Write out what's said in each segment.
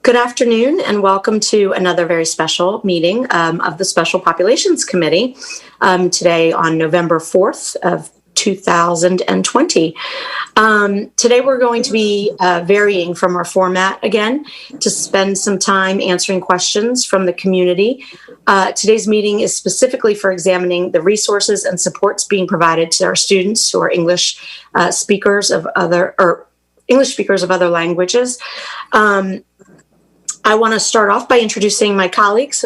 Good afternoon and welcome to another very special meeting of the Special Populations Committee today on November 4th of 2020. Today we're going to be varying from our format again to spend some time answering questions from the community. Today's meeting is specifically for examining the resources and supports being provided to our students who are English speakers of other languages. I want to start off by introducing my colleagues,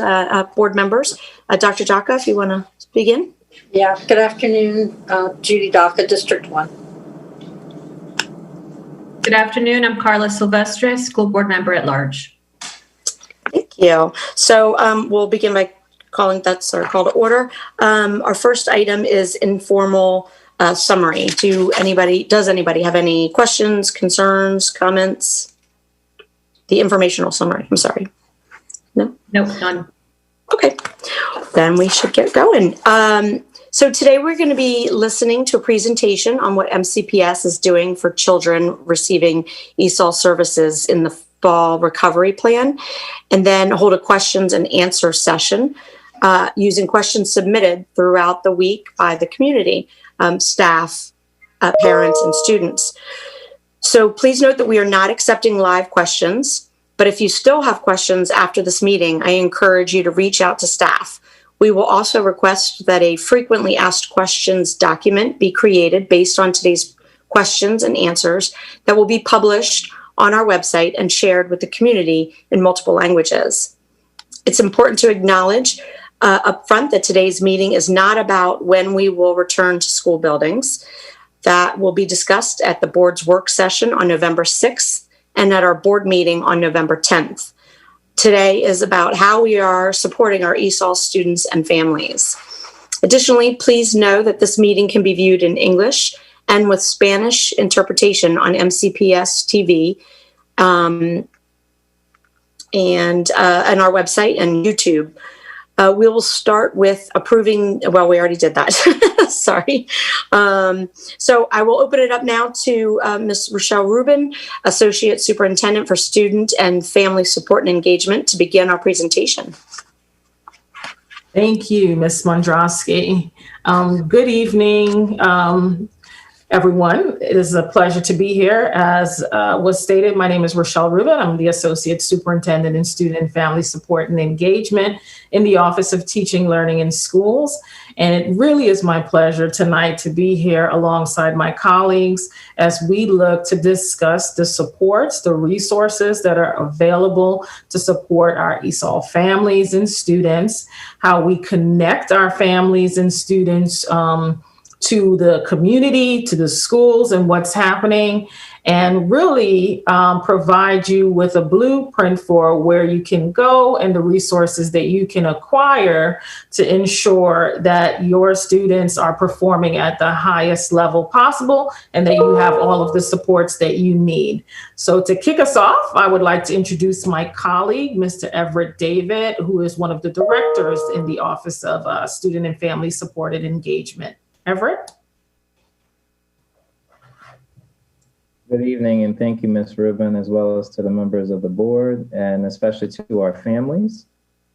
board members. Dr. Jaka, if you want to begin. Yeah, good afternoon, Judy Daka, District 1. Good afternoon, I'm Carla Silvestre, School Board Member at Large. Thank you. So we'll begin by calling that's our call to order. Our first item is informal summary. Does anybody have any questions, concerns, comments? The informational summary, I'm sorry. No? No, none. Okay, then we should get going. So today we're going to be listening to a presentation on what MCPS is doing for children receiving ESOL services in the fall recovery plan, and then hold a questions and answer session using questions submitted throughout the week by the community, staff, parents, and students. So please note that we are not accepting live questions, but if you still have questions after this meeting, I encourage you to reach out to staff. We will also request that a frequently asked questions document be created based on today's questions and answers that will be published on our website and shared with the community in multiple languages. It's important to acknowledge upfront that today's meeting is not about when we will return to school buildings. That will be discussed at the board's work session on November 6th and at our board meeting on November 10th. Today is about how we are supporting our ESOL students and families. Additionally, please know that this meeting can be viewed in English and with Spanish interpretation on MCPS TV and on our website and YouTube. We will start with approving, well, we already did that. Sorry. So I will open it up now to Ms. Rochelle Rubin, Associate Superintendent for Student and Family Support and Engagement, to begin our presentation. Thank you, Ms. Mondrowski. Good evening, everyone. It is a pleasure to be here. As was stated, my name is Rochelle Rubin. I'm the Associate Superintendent in Student and Family Support and Engagement in the Office of Teaching, Learning in Schools. And it really is my pleasure tonight to be here alongside my colleagues as we look to discuss the supports, the resources that are available to support our ESOL families and students, how we connect our families and students to the community, to the schools and what's happening, and really provide you with a blueprint for where you can go and the resources that you can acquire to ensure that your students are performing at the highest level possible and that you have all of the supports that you need. So to kick us off, I would like to introduce my colleague, Mr. Everett David, who is one of the directors in the Office of Student and Family Support and Engagement. Everett? Good evening, and thank you, Ms. Rubin, as well as to the members of the board, and especially to our families.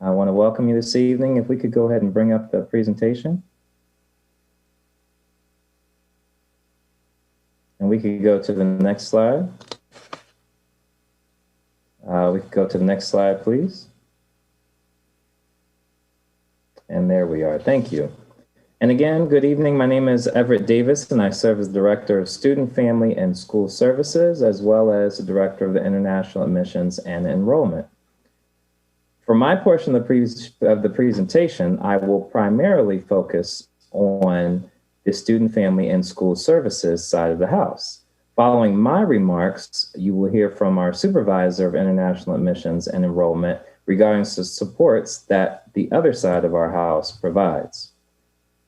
I want to welcome you this evening. If we could go ahead and bring up the presentation. And we could go to the next slide. We could go to the next slide, please. And there we are. Thank you. And again, good evening. My name is Everett Davis, and I serve as Director of Student, Family, and School Services, as well as the Director of the International Admissions and Enrollment. For my portion of the presentation, I will primarily focus on the Student, Family, and School Services side of the house. Following my remarks, you will hear from our Supervisor of International Admissions and Enrollment regarding the supports that the other side of our house provides.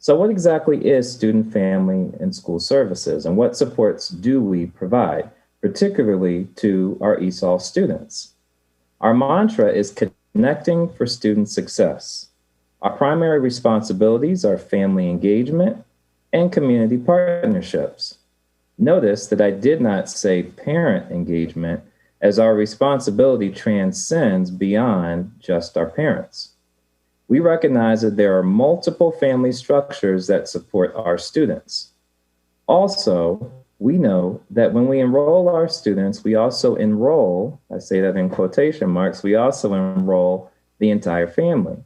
So what exactly is Student, Family, and School Services, and what supports do we provide, particularly to our ESOL students? Our mantra is connecting for student success. Our primary responsibilities are family engagement and community partnerships. Notice that I did not say parent engagement, as our responsibility transcends beyond just our parents. We recognize that there are multiple family structures that support our students. Also, we know that when we enroll our students, we also enroll, I say that in quotation marks, we also enroll the entire family.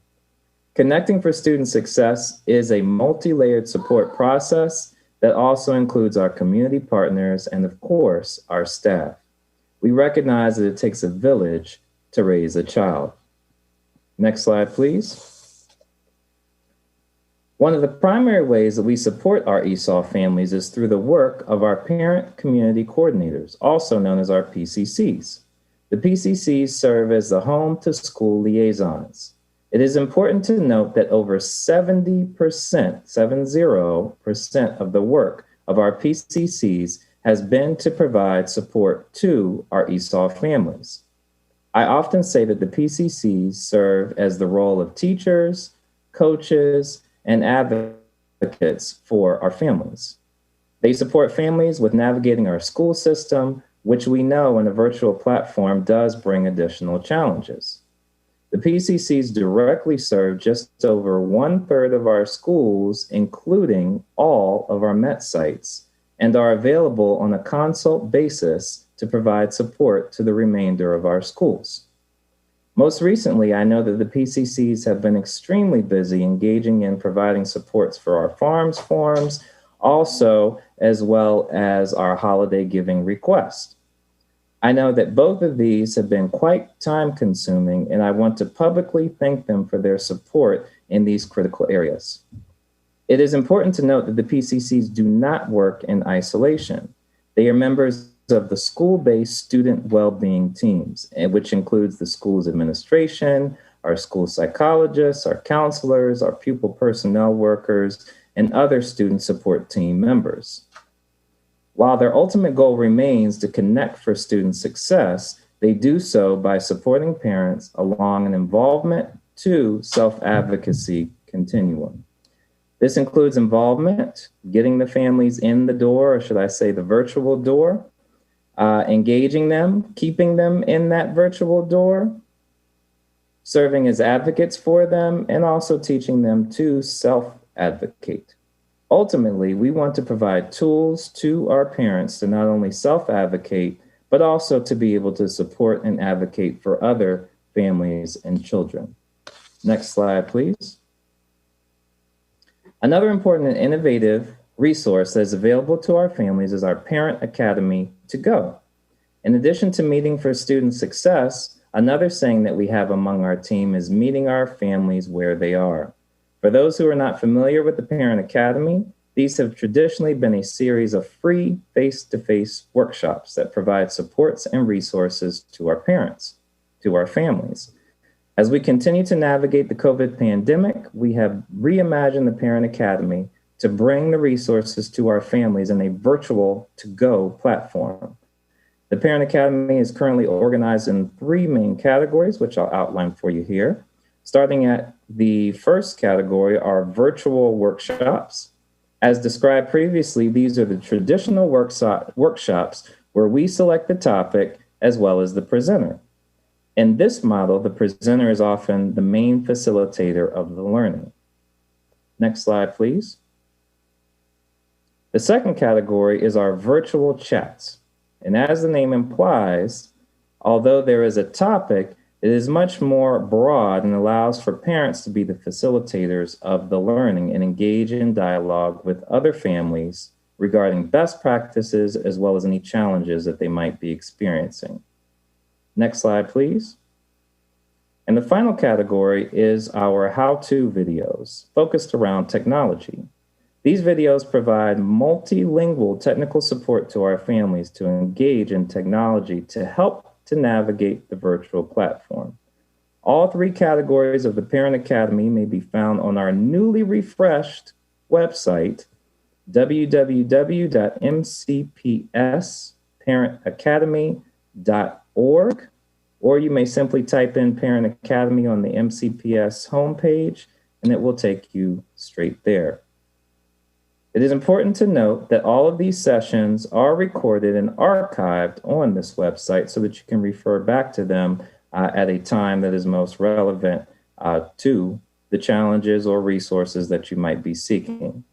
Connecting for Student Success is a multi-layered support process that also includes our community partners and, of course, our staff. We recognize that it takes a village to raise a child. Next slide, please. One of the primary ways that we support our ESOL families is through the work of our parent community coordinators, also known as our PCCs. The PCCs serve as the home to school liaisons. It is important to note that over 70%, 70% of the work of our PCCs has been to provide support to our ESOL families. I often say that the PCCs serve as the role of teachers, coaches, and advocates for our families. They support families with navigating our school system, which we know in a virtual platform does bring additional challenges. The PCCs directly serve just over 1/3 of our schools, including all of our MET sites, and are available on a consult basis to provide support to the remainder of our schools. Most recently, I know that the PCCs have been extremely busy engaging in providing supports for our farms forums, also as well as our holiday giving request. I know that both of these have been quite time consuming, and I want to publicly thank them for their support in these critical areas. It is important to note that the PCCs do not work in isolation. They are members of the school-based student well-being teams, which includes the school's administration, our school psychologists, our counselors, our pupil personnel workers, and other student support team members. While their ultimate goal remains to connect for student success, they do so by supporting parents along an involvement to self-advocacy continuum. This includes involvement, getting the families in the door, or should I say the virtual door, engaging them, keeping them in that virtual door, serving as advocates for them, and also teaching them to self-advocate. Ultimately, we want to provide tools to our parents to not only self-advocate, but also to be able to support and advocate for other families and children. Next slide, please. Another important and innovative resource that is available to our families is our Parent Academy to Go. In addition to meeting for student success, another saying that we have among our team is meeting our families where they are. For those who are not familiar with the Parent Academy, these have traditionally been a series of free face-to-face workshops that provide supports and resources to our parents, to our families. As we continue to navigate the COVID pandemic, we have reimagined the Parent Academy to bring the resources to our families in a virtual to-go platform. The Parent Academy is currently organized in 3 main categories, which I'll outline for you here. Starting at the first category are virtual workshops. As described previously, these are the traditional workshops where we select the topic as well as the presenter. In this model, the presenter is often the main facilitator of the learning. Next slide, please. The second category is our virtual chats. And as the name implies, although there is a topic, it is much more broad and allows for parents to be the facilitators of the learning and engage in dialogue with other families regarding best practices as well as any challenges that they might be experiencing. Next slide, please. And the final category is our how-to videos focused around technology. These videos provide multilingual technical support to our families to engage in technology to help to navigate the virtual platform. All 3 categories of the Parent Academy may be found on our newly refreshed website, www.mcpsparentacademy.org, or you may simply type in Parent Academy on the MCPS homepage, and it will take you straight there. It is important to note that all of these sessions are recorded and archived on this website so that you can refer back to them at a time that is most relevant to the challenges or resources that you might be seeking.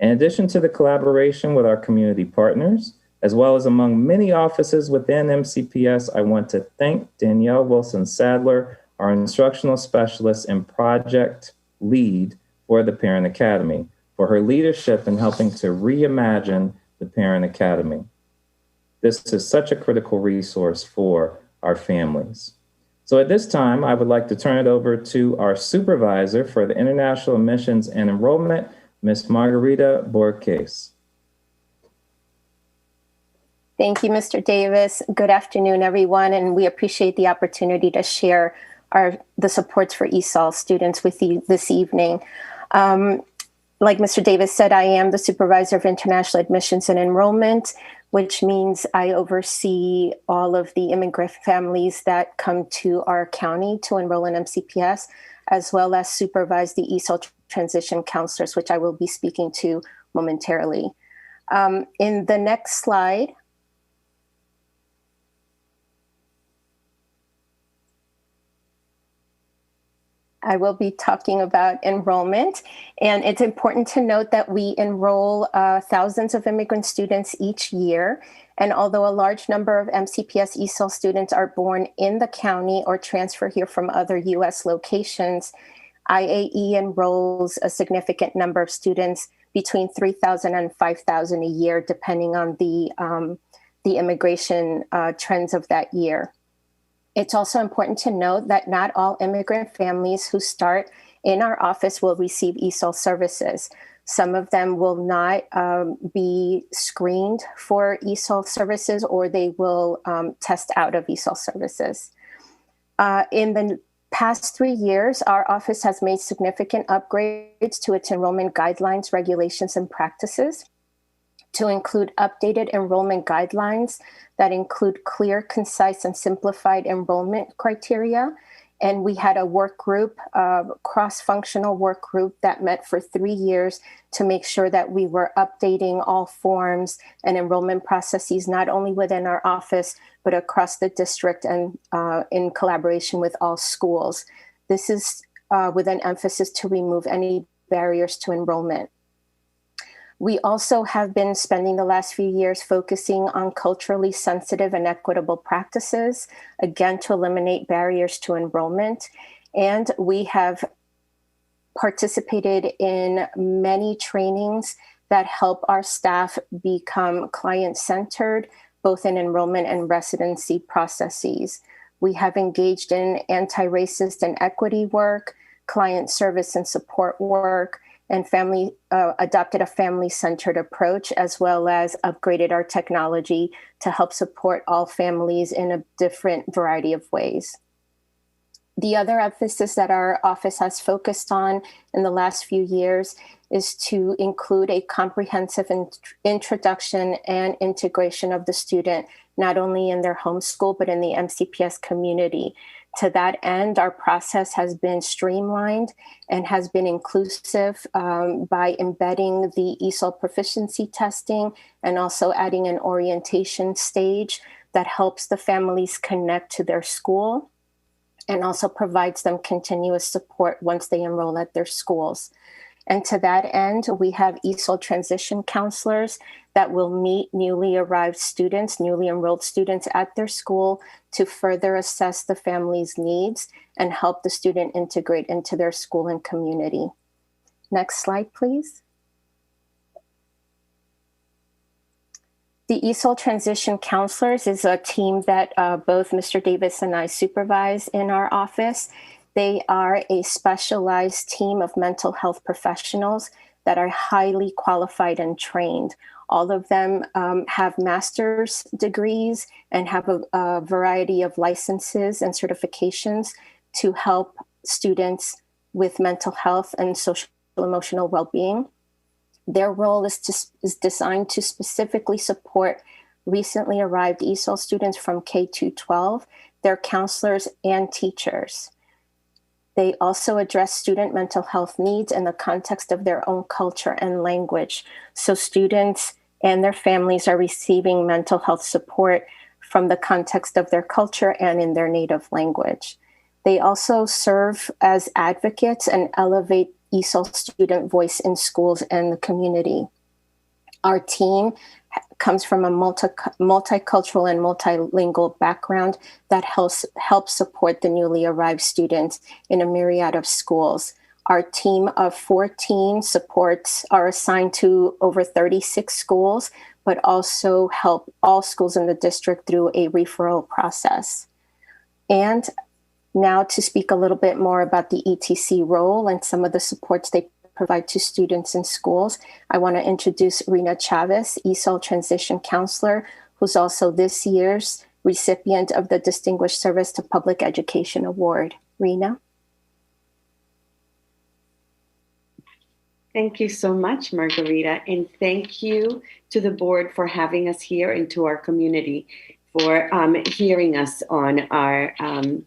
In addition to the collaboration with our community partners, as well as among many offices within MCPS, I want to thank Danielle Wilson-Sadler, our instructional specialist and project lead for the Parent Academy, for her leadership in helping to reimagine the Parent Academy. This is such a critical resource for our families. So at this time, I would like to turn it over to our supervisor for the International Admissions and Enrollment, Ms. Margarita Borges. Thank you, Mr. Davis. Good afternoon, everyone, and we appreciate the opportunity to share the supports for ESOL students with you this evening. Like Mr. Davis said, I am the supervisor of international admissions and enrollment, which means I oversee all of the immigrant families that come to our county to enroll in MCPS, as well as supervise the ESOL transition counselors, which I will be speaking to momentarily. In the next slide, I will be talking about enrollment, and it's important to note that we enroll thousands of immigrant students each year. And although a large number of MCPS ESOL students are born in the county or transfer here from other U.S. locations, IAE enrolls a significant number of students, between 3,000 and 5,000 a year, depending on the immigration trends of that year. It's also important to note that not all immigrant families who start in our office will receive ESOL services. Some of them will not be screened for ESOL services, or they will test out of ESOL services. In the past 3 years, our office has made significant upgrades to its enrollment guidelines, regulations, and practices to include updated enrollment guidelines that include clear, concise, and simplified enrollment criteria. And we had a work group, cross-functional work group that met for 3 years to make sure that we were updating all forms and enrollment processes, not only within our office, but across the district and in collaboration with all schools. This is with an emphasis to remove any barriers to enrollment. We also have been spending the last few years focusing on culturally sensitive and equitable practices, again, to eliminate barriers to enrollment. And we have participated in many trainings that help our staff become client-centered, both in enrollment and residency processes. We have engaged in anti-racist and equity work, client service and support work, and adopted a family-centered approach, as well as upgraded our technology to help support all families in a different variety of ways. The other emphasis that our office has focused on in the last few years is to include a comprehensive introduction and integration of the student, not only in their home school, but in the MCPS community. To that end, our process has been streamlined and has been inclusive by embedding the ESOL proficiency testing and also adding an orientation stage that helps the families connect to their school and also provides them continuous support once they enroll at their schools. And to that end, we have ESOL transition counselors that will meet newly arrived students, newly enrolled students at their school to further assess the family's needs and help the student integrate into their school and community. Next slide, please. The ESOL transition counselors is a team that both Mr. Davis and I supervise in our office. They are a specialized team of mental health professionals that are highly qualified and trained. All of them have master's degrees and have a variety of licenses and certifications to help students with mental health and social emotional well-being. Their role is designed to specifically support recently arrived ESOL students from K-12, their counselors and teachers. They also address student mental health needs in the context of their own culture and language. So students and their families are receiving mental health support from the context of their culture and in their native language. They also serve as advocates and elevate ESOL student voice in schools and the community. Our team comes from a multicultural and multilingual background that helps support the newly arrived students in a myriad of schools. Our team of 14 supports are assigned to over 36 schools, but also help all schools in the district through a referral process. And now to speak a little bit more about the ETC role and some of the supports they provide to students in schools, I want to introduce Rena Chavez, ESOL Transition Counselor, who's also this year's recipient of the Distinguished Service to Public Education Award. Rena? Thank you so much, Margarita, and thank you to the board for having us here and to our community for hearing us on our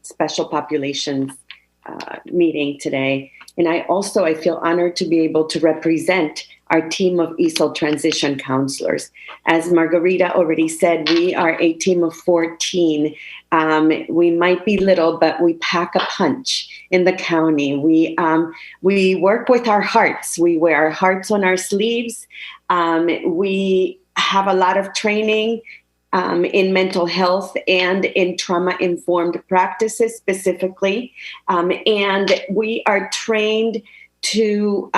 special populations meeting today. And I feel honored to be able to represent our team of ESOL transition counselors. As Margarita already said, we are a team of 14. We might be little, but we pack a punch in the county. We work with our hearts. We wear our hearts on our sleeves. We have a lot of training in mental health and in trauma-informed practices specifically. And we are trained to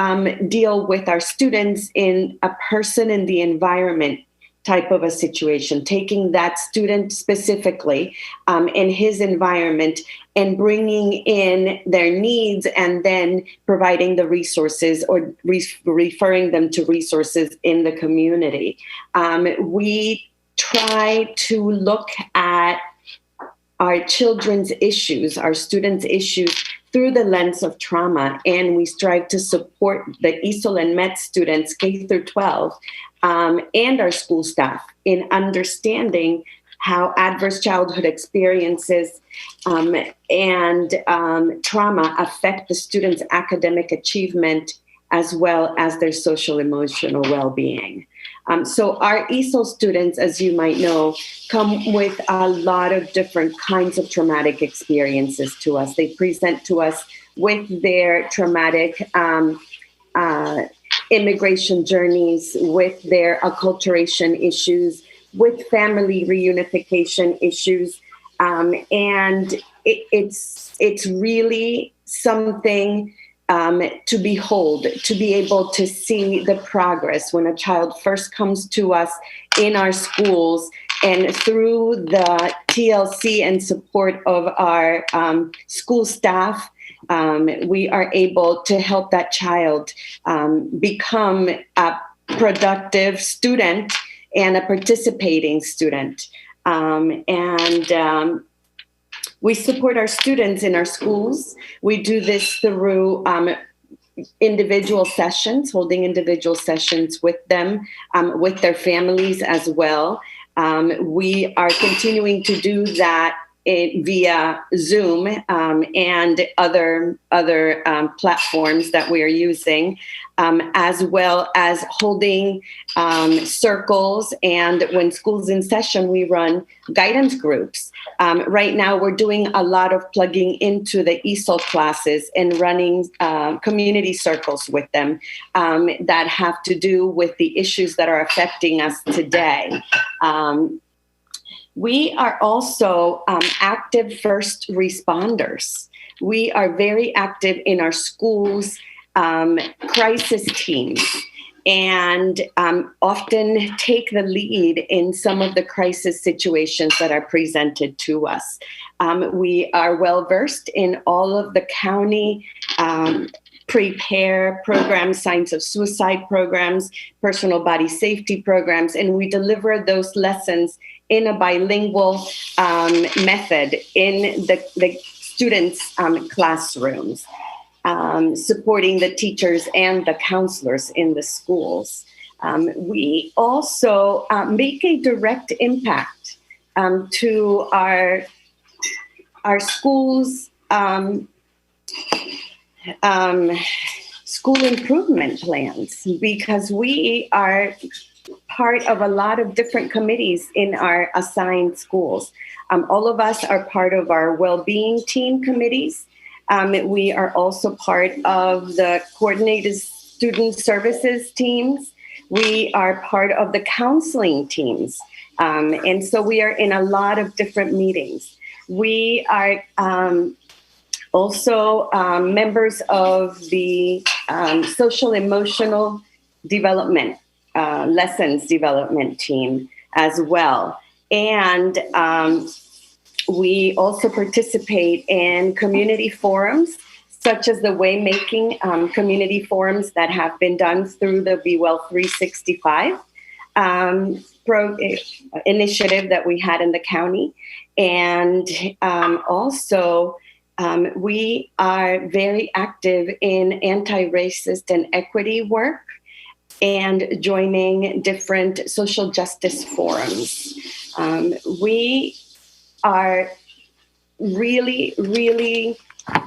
deal with our students in a person in the environment type of a situation, taking that student specifically in his environment and bringing in their needs and then providing the resources or referring them to resources in the community. We try to look at our children's issues, our students' issues through the lens of trauma, and we strive to support the ESOL and MET students, K through 12, and our school staff in understanding how adverse childhood experiences and trauma affect the students' academic achievement as well as their social emotional well-being. So our ESOL students, as you might know, come with a lot of different kinds of traumatic experiences to us. They present to us with their traumatic immigration journeys, with their acculturation issues, with family reunification issues. And it's really something to behold, to be able to see the progress when a child first comes to us in our schools, and through the TLC and support of our school staff, we are able to help that child become a productive student and a participating student. We support our students in our schools. We do this through individual sessions, holding individual sessions with them, with their families as well. We are continuing to do that via Zoom and other platforms that we are using, as well as holding circles. And when school's in session, we run guidance groups. Right now, we're doing a lot of plugging into the ESOL classes and running community circles with them that have to do with the issues that are affecting us today. We are also active first responders. We are very active in our schools' crisis teams, and often take the lead in some of the crisis situations that are presented to us. We are well versed in all of the county prepare programs, signs of suicide programs, personal body safety programs, and we deliver those lessons in a bilingual method in the students' classrooms, supporting the teachers and the counselors in the schools. We also make a direct impact to our schools' school improvement plans, because we are part of a lot of different committees in our assigned schools. All of us are part of our well-being team committees. We are also part of the coordinated student services teams. We are part of the counseling teams. And so we are in a lot of different meetings. We are also members of the social emotional development, lessons development team as well. And we also participate in community forums, such as the Waymaking community forums that have been done through the Be Well 365 initiative that we had in the county. And also, we are very active in anti-racist and equity work and joining different social justice forums. We are really, really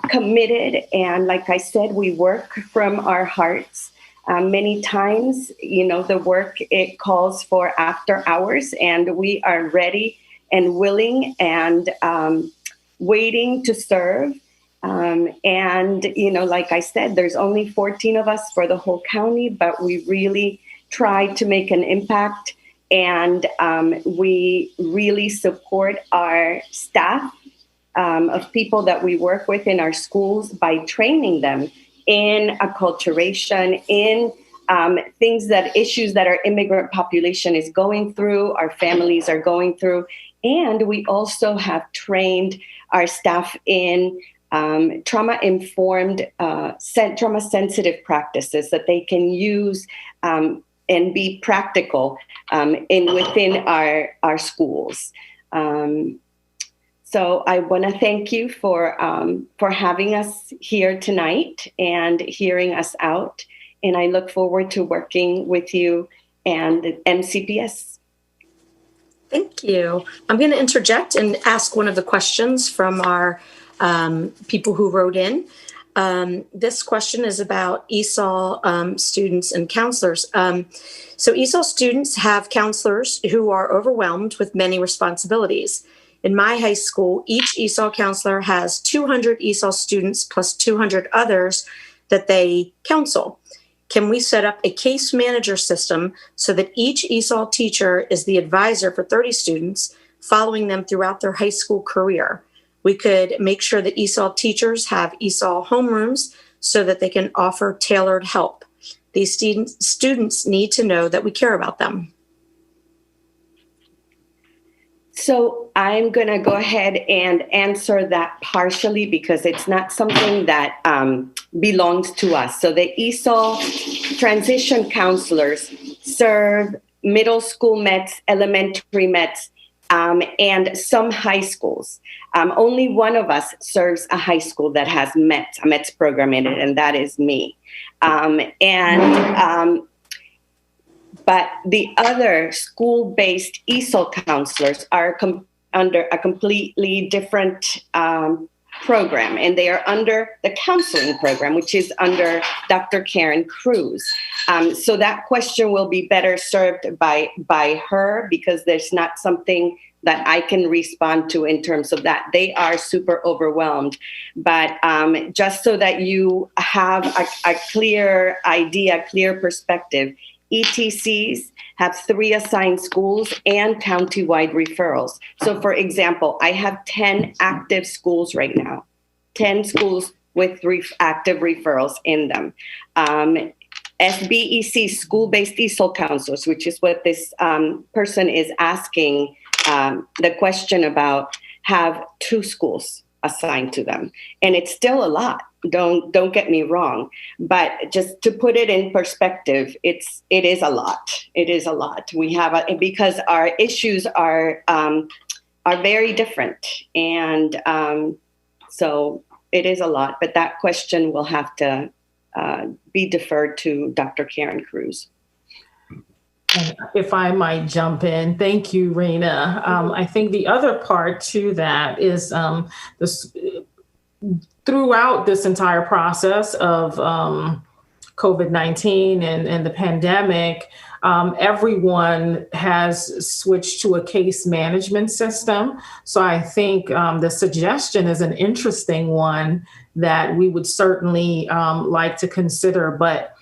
committed. And like I said, we work from our hearts. Many times, the work, it calls for after hours, and we are ready and willing and waiting to serve. And, like I said, there's only 14 of us for the whole county, but we really try to make an impact. And we really support our staff of people that we work with in our schools by training them in acculturation, in issues that our immigrant population is going through, our families are going through. And we also have trained our staff in trauma-informed, trauma-sensitive practices that they can use and be practical within our schools. So I want to thank you for having us here tonight and hearing us out. And I look forward to working with you and the MCPS. Thank you. I'm going to interject and ask one of the questions from our people who wrote in. This question is about ESOL students and counselors. So ESOL students have counselors who are overwhelmed with many responsibilities. In my high school, each ESOL counselor has 200 ESOL students plus 200 others that they counsel. Can we set up a case manager system so that each ESOL teacher is the advisor for 30 students, following them throughout their high school career? We could make sure that ESOL teachers have ESOL homerooms so that they can offer tailored help. These students need to know that we care about them. So I'm going to go ahead and answer that partially because it's not something that belongs to us. So the ESOL transition counselors serve middle school METs, elementary METs, and some high schools. Only one of us serves a high school that has a METs program in it, and that is me. But the other school-based ESOL counselors are under a completely different program, and they are under the counseling program, which is under Dr. Karen Cruz. So that question will be better served by her, because there's not something that I can respond to in terms of that. They are super overwhelmed. But just so that you have a clear idea, clear perspective, ETCs have 3 assigned schools and county-wide referrals. So for example, I have 10 active schools right now, 10 schools with active referrals in them. SBEC, school-based ESOL counselors, which is what this person is asking the question about, have 2 schools assigned to them. And it's still a lot. Don't get me wrong, but just to put it in perspective, it is a lot. It is a lot. We have because our issues are very different, and so it is a lot. But that question will have to be deferred to Dr. Karen Cruz. If I might jump in, thank you, Raina. I think the other part to that is throughout this entire process of COVID-19 and the pandemic, everyone has switched to a case management system. So I think the suggestion is an interesting one that we would certainly like to consider. But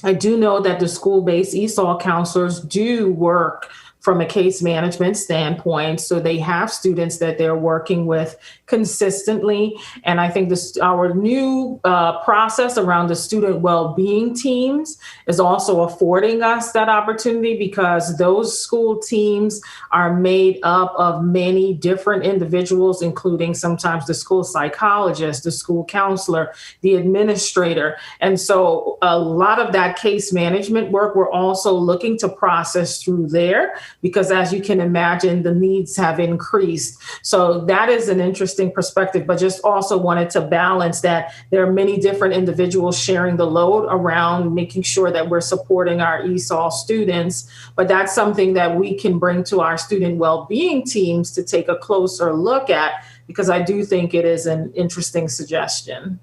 I do know that the school-based ESOL counselors do work from a case management standpoint. So they have students that they're working with consistently. And I think our new process around the student well-being teams is also affording us that opportunity, because those school teams are made up of many different individuals, including sometimes the school psychologist, the school counselor, the administrator. And so a lot of that case management work, we're also looking to process through there, because as you can imagine, the needs have increased. So that is an interesting perspective, but just also wanted to balance that there are many different individuals sharing the load around making sure that we're supporting our ESOL students. But that's something that we can bring to our student well-being teams to take a closer look at, because I do think it is an interesting suggestion.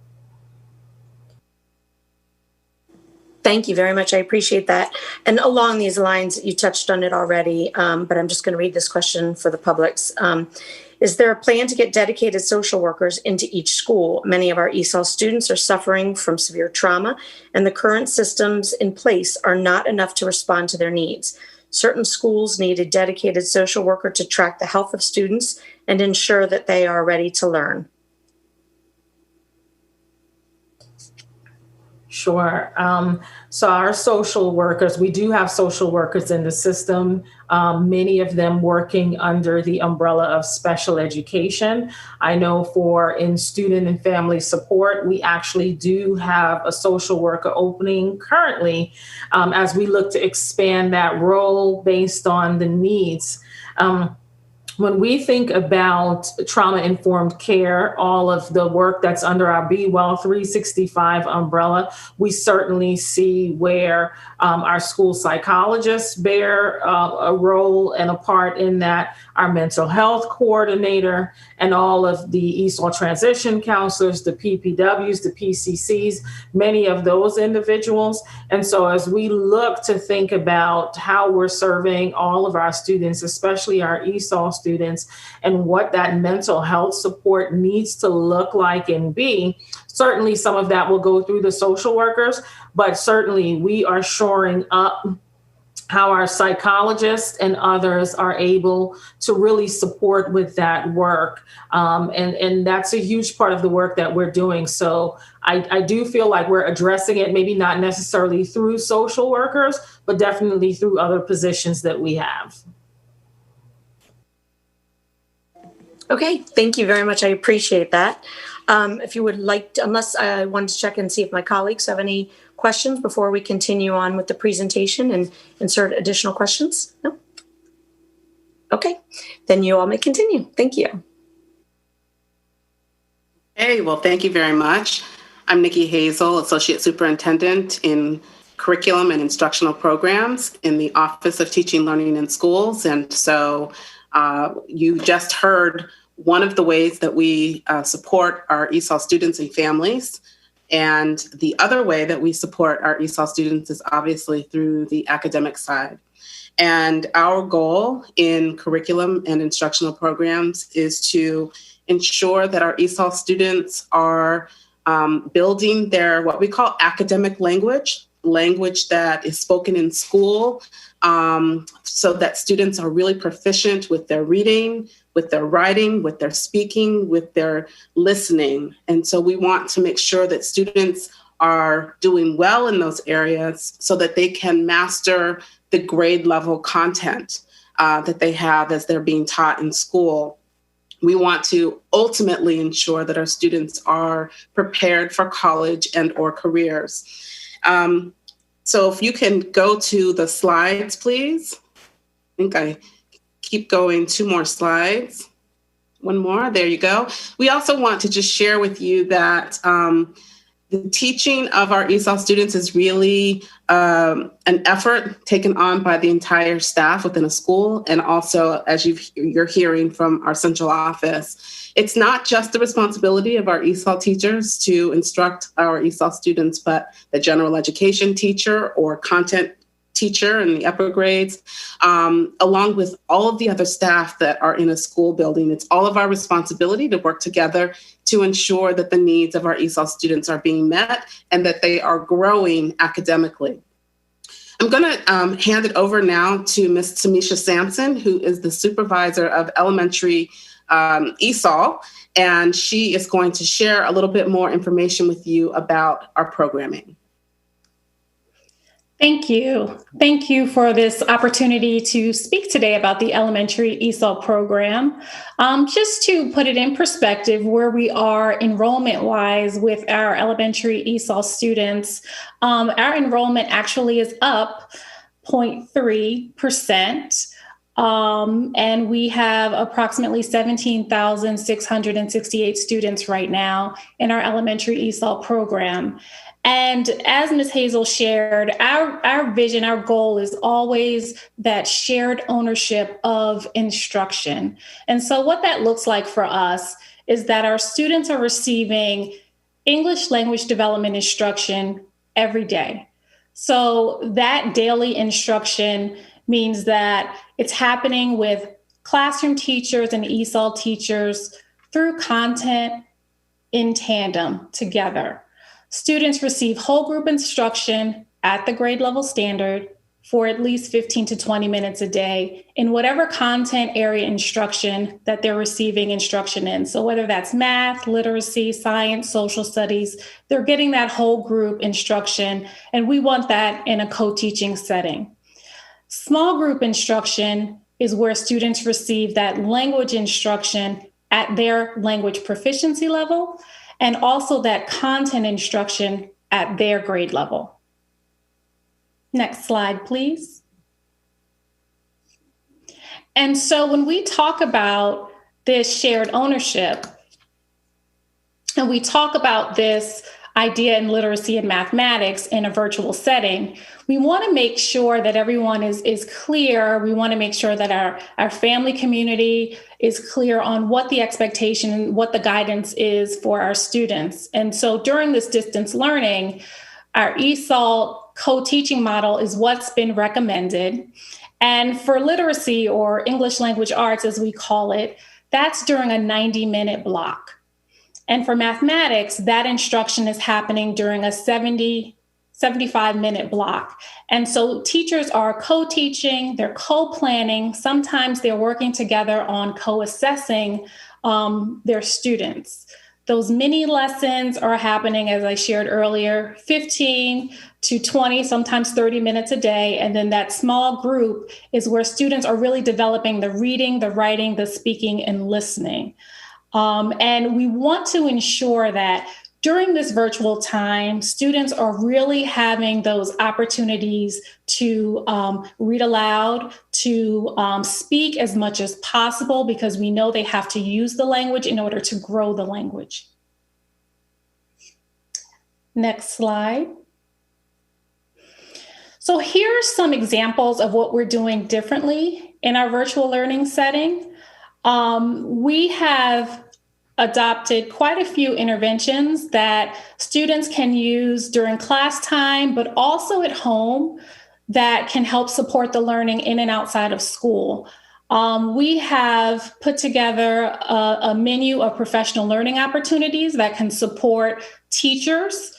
Thank you very much. I appreciate that. And along these lines, you touched on it already, but I'm just going to read this question for the publics. Is there a plan to get dedicated social workers into each school? Many of our ESOL students are suffering from severe trauma, and the current systems in place are not enough to respond to their needs. Certain schools need a dedicated social worker to track the health of students and ensure that they are ready to learn. Sure. So our social workers, we do have social workers in the system, many of them working under the umbrella of special education. I know in student and family support, we actually do have a social worker opening currently as we look to expand that role based on the needs. When we think about trauma-informed care, all of the work that's under our Be Well 365 umbrella, we certainly see where our school psychologists bear a role and a part in that, our mental health coordinator, and all of the ESOL transition counselors, the PPWs, the PCCs, many of those individuals. And so as we look to think about how we're serving all of our students, especially our ESOL students, and what that mental health support needs to look like and be, certainly some of that will go through the social workers, but certainly we are shoring up how our psychologists and others are able to really support with that work. And that's a huge part of the work that we're doing. So I do feel like we're addressing it, maybe not necessarily through social workers, but definitely through other positions that we have. Okay, thank you very much. I appreciate that. If you would like to, unless I wanted to check and see if my colleagues have any questions before we continue on with the presentation and insert additional questions? No? Okay, then you all may continue. Thank you. Hey, well, thank you very much. I'm Nikki Hazel, Associate Superintendent in Curriculum and Instructional Programs in the Office of Teaching, Learning in Schools. And so you just heard one of the ways that we support our ESOL students and families. And the other way that we support our ESOL students is obviously through the academic side. And our goal in curriculum and instructional programs is to ensure that our ESOL students are building their what we call academic language that is spoken in school, so that students are really proficient with their reading, with their writing, with their speaking, with their listening. And so we want to make sure that students are doing well in those areas so that they can master the grade level content that they have as they're being taught in school. We want to ultimately ensure that our students are prepared for college and or careers. So if you can go to the slides, please. I think I keep going 2 more slides. 1 more, there you go. We also want to just share with you that The teaching of our ESOL students is really an effort taken on by the entire staff within a school, and also, as you're hearing from our central office. It's not just the responsibility of our ESOL teachers to instruct our ESOL students, but the general education teacher or content teacher in the upper grades, along with all of the other staff that are in a school building. It's all of our responsibility to work together to ensure that the needs of our ESOL students are being met and that they are growing academically. I'm going to hand it over now to Ms. Tamisha Sampson, who is the supervisor of elementary ESOL, and she is going to share a little bit more information with you about our programming. Thank you. Thank you for this opportunity to speak today about the elementary ESOL program. Just to put it in perspective, where we are enrollment-wise with our elementary ESOL students, our enrollment actually is up 0.3%. And we have approximately 17,668 students right now in our elementary ESOL program. And as Ms. Hazel shared, our vision, our goal is always that shared ownership of instruction. And so what that looks like for us is that our students are receiving English language development instruction every day. So that daily instruction means that it's happening with classroom teachers and ESOL teachers through content in tandem together. Students receive whole group instruction at the grade level standard for at least 15 to 20 minutes a day in whatever content area instruction that they're receiving instruction in. So whether that's math, literacy, science, social studies, they're getting that whole group instruction, and we want that in a co-teaching setting. Small group instruction is where students receive that language instruction at their language proficiency level, and also that content instruction at their grade level. Next slide, please. And so when we talk about this shared ownership, and we talk about this idea in literacy and mathematics in a virtual setting, we want to make sure that everyone is clear. We want to make sure that our family community is clear on what the expectation and what the guidance is for our students. And so during this distance learning, our ESOL co-teaching model is what's been recommended. And for literacy, or English language arts as we call it, that's during a 90-minute block. And for mathematics, that instruction is happening during a 75-minute block. And so teachers are co-teaching, they're co-planning, sometimes they're working together on co-assessing their students. Those mini lessons are happening, as I shared earlier, 15 to 20, sometimes 30 minutes a day. And then that small group is where students are really developing the reading, the writing, the speaking, and listening. And we want to ensure that during this virtual time, students are really having those opportunities to read aloud, to speak as much as possible, because we know they have to use the language in order to grow the language. Next slide. So here are some examples of what we're doing differently in our virtual learning setting. We have adopted quite a few interventions that students can use during class time, but also at home, that can help support the learning in and outside of school. We have put together a menu of professional learning opportunities that can support teachers.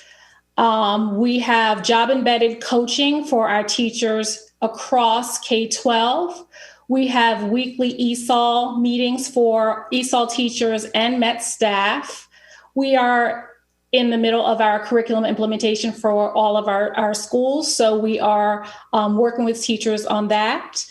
We have job-embedded coaching for our teachers across K-12. We have weekly ESOL meetings for ESOL teachers and MET staff. We are in the middle of our curriculum implementation for all of our schools, so we are working with teachers on that.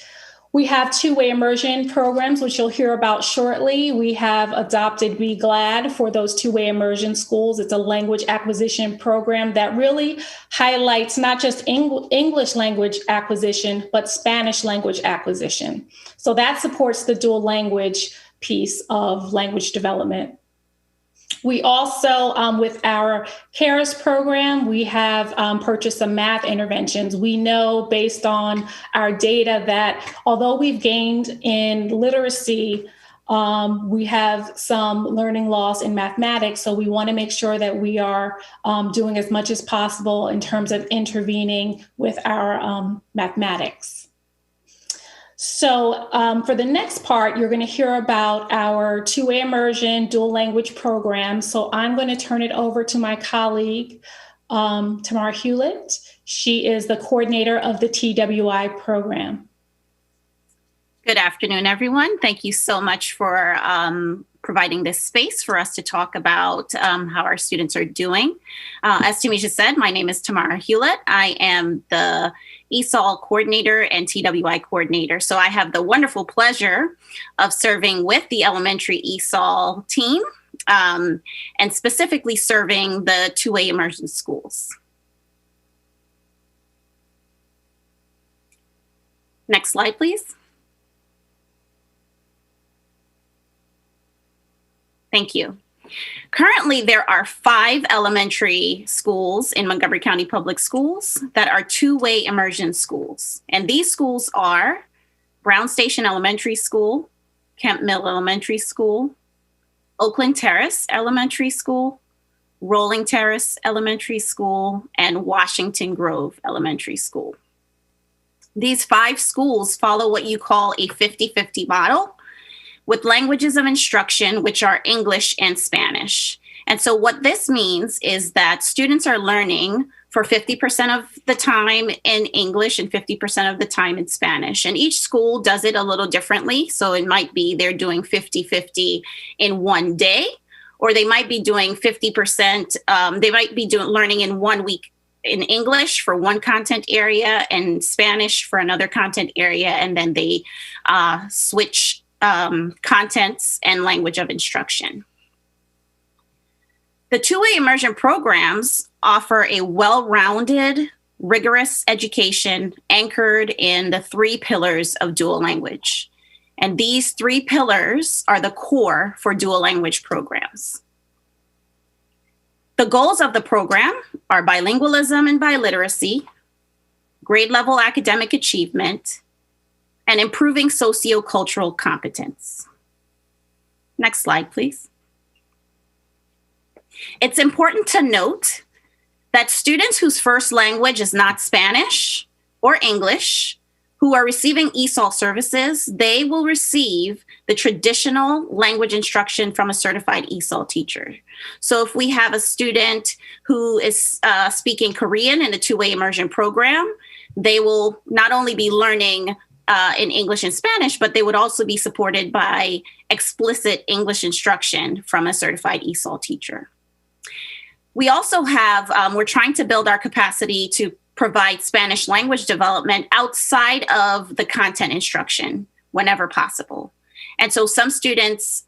We have two-way immersion programs, which you'll hear about shortly. We have adopted Be Glad for those two-way immersion schools. It's a language acquisition program that really highlights not just English language acquisition, but Spanish language acquisition. So that supports the dual language piece of language development. We also, with our CARES program, we have purchased some math interventions. We know based on our data that although we've gained in literacy, we have some learning loss in mathematics. So we want to make sure that we are doing as much as possible in terms of intervening with our mathematics. So for the next part, you're going to hear about our two-way immersion dual language program. So I'm going to turn it over to my colleague, Tamara Hewlett. She is the coordinator of the TWI program. Good afternoon, everyone. Thank you so much for providing this space for us to talk about how our students are doing. As Tamisha said, my name is Tamara Hewlett. I am the ESOL coordinator and TWI coordinator. So I have the wonderful pleasure of serving with the elementary ESOL team and specifically serving the two-way immersion schools. Next slide, please. Thank you. Currently, there are 5 elementary schools in Montgomery County Public Schools that are two-way immersion schools. And these schools are Brown Station Elementary School, Kemp Mill Elementary School, Oakland Terrace Elementary School, Rolling Terrace Elementary School, and Washington Grove Elementary School. These 5 schools follow what you call a 50-50 model, with languages of instruction, which are English and Spanish. And so what this means is that students are learning for 50% of the time in English and 50% of the time in Spanish. And each school does it a little differently. So it might be they're doing 50-50 in one day, or they might be doing 50%, they might be learning in 1 week in English for one content area and Spanish for another content area, and then they switch contents and language of instruction. The two-way immersion programs offer a well-rounded, rigorous education anchored in the 3 pillars of dual language. And these 3 pillars are the core for dual language programs. The goals of the program are bilingualism and biliteracy, grade level academic achievement, and improving sociocultural competence. Next slide, please. It's important to note that students whose first language is not Spanish or English, who are receiving ESOL services, they will receive the traditional language instruction from a certified ESOL teacher. So if we have a student who is speaking Korean in a two-way immersion program, they will not only be learning in English and Spanish, but they would also be supported by explicit English instruction from a certified ESOL teacher. We also have, we're trying to build our capacity to provide Spanish language development outside of the content instruction whenever possible. And so some students